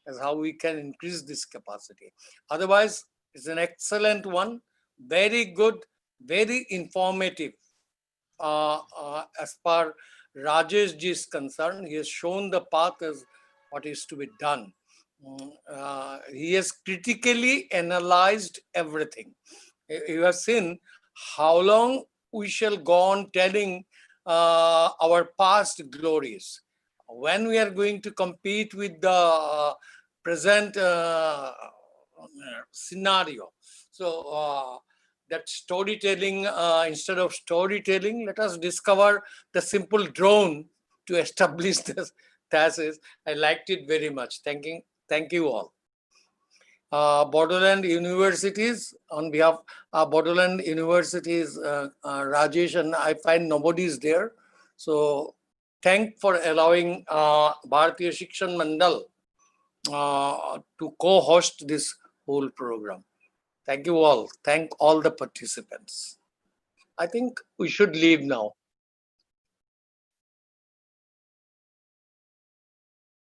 as how we can increase this capacity. Otherwise, it's an excellent one, very good, very informative. As far Rajesh ji is concerned, he has shown the path as what is to be done. He has critically analyzed everything. You have seen how long we shall go on telling our past glories. When we are going to compete with the present scenario. So that storytelling, instead of storytelling, let us discover the simple drone to establish this thesis. I liked it very much. Thank you all. Bodoland Universities, on behalf of Bodoland Universities, Rajesh, and I find nobody is there. So thank for allowing Bharatiya Shikshan Mandal to co-host this whole program. Thank you all. Thank all the participants. I think we should leave now.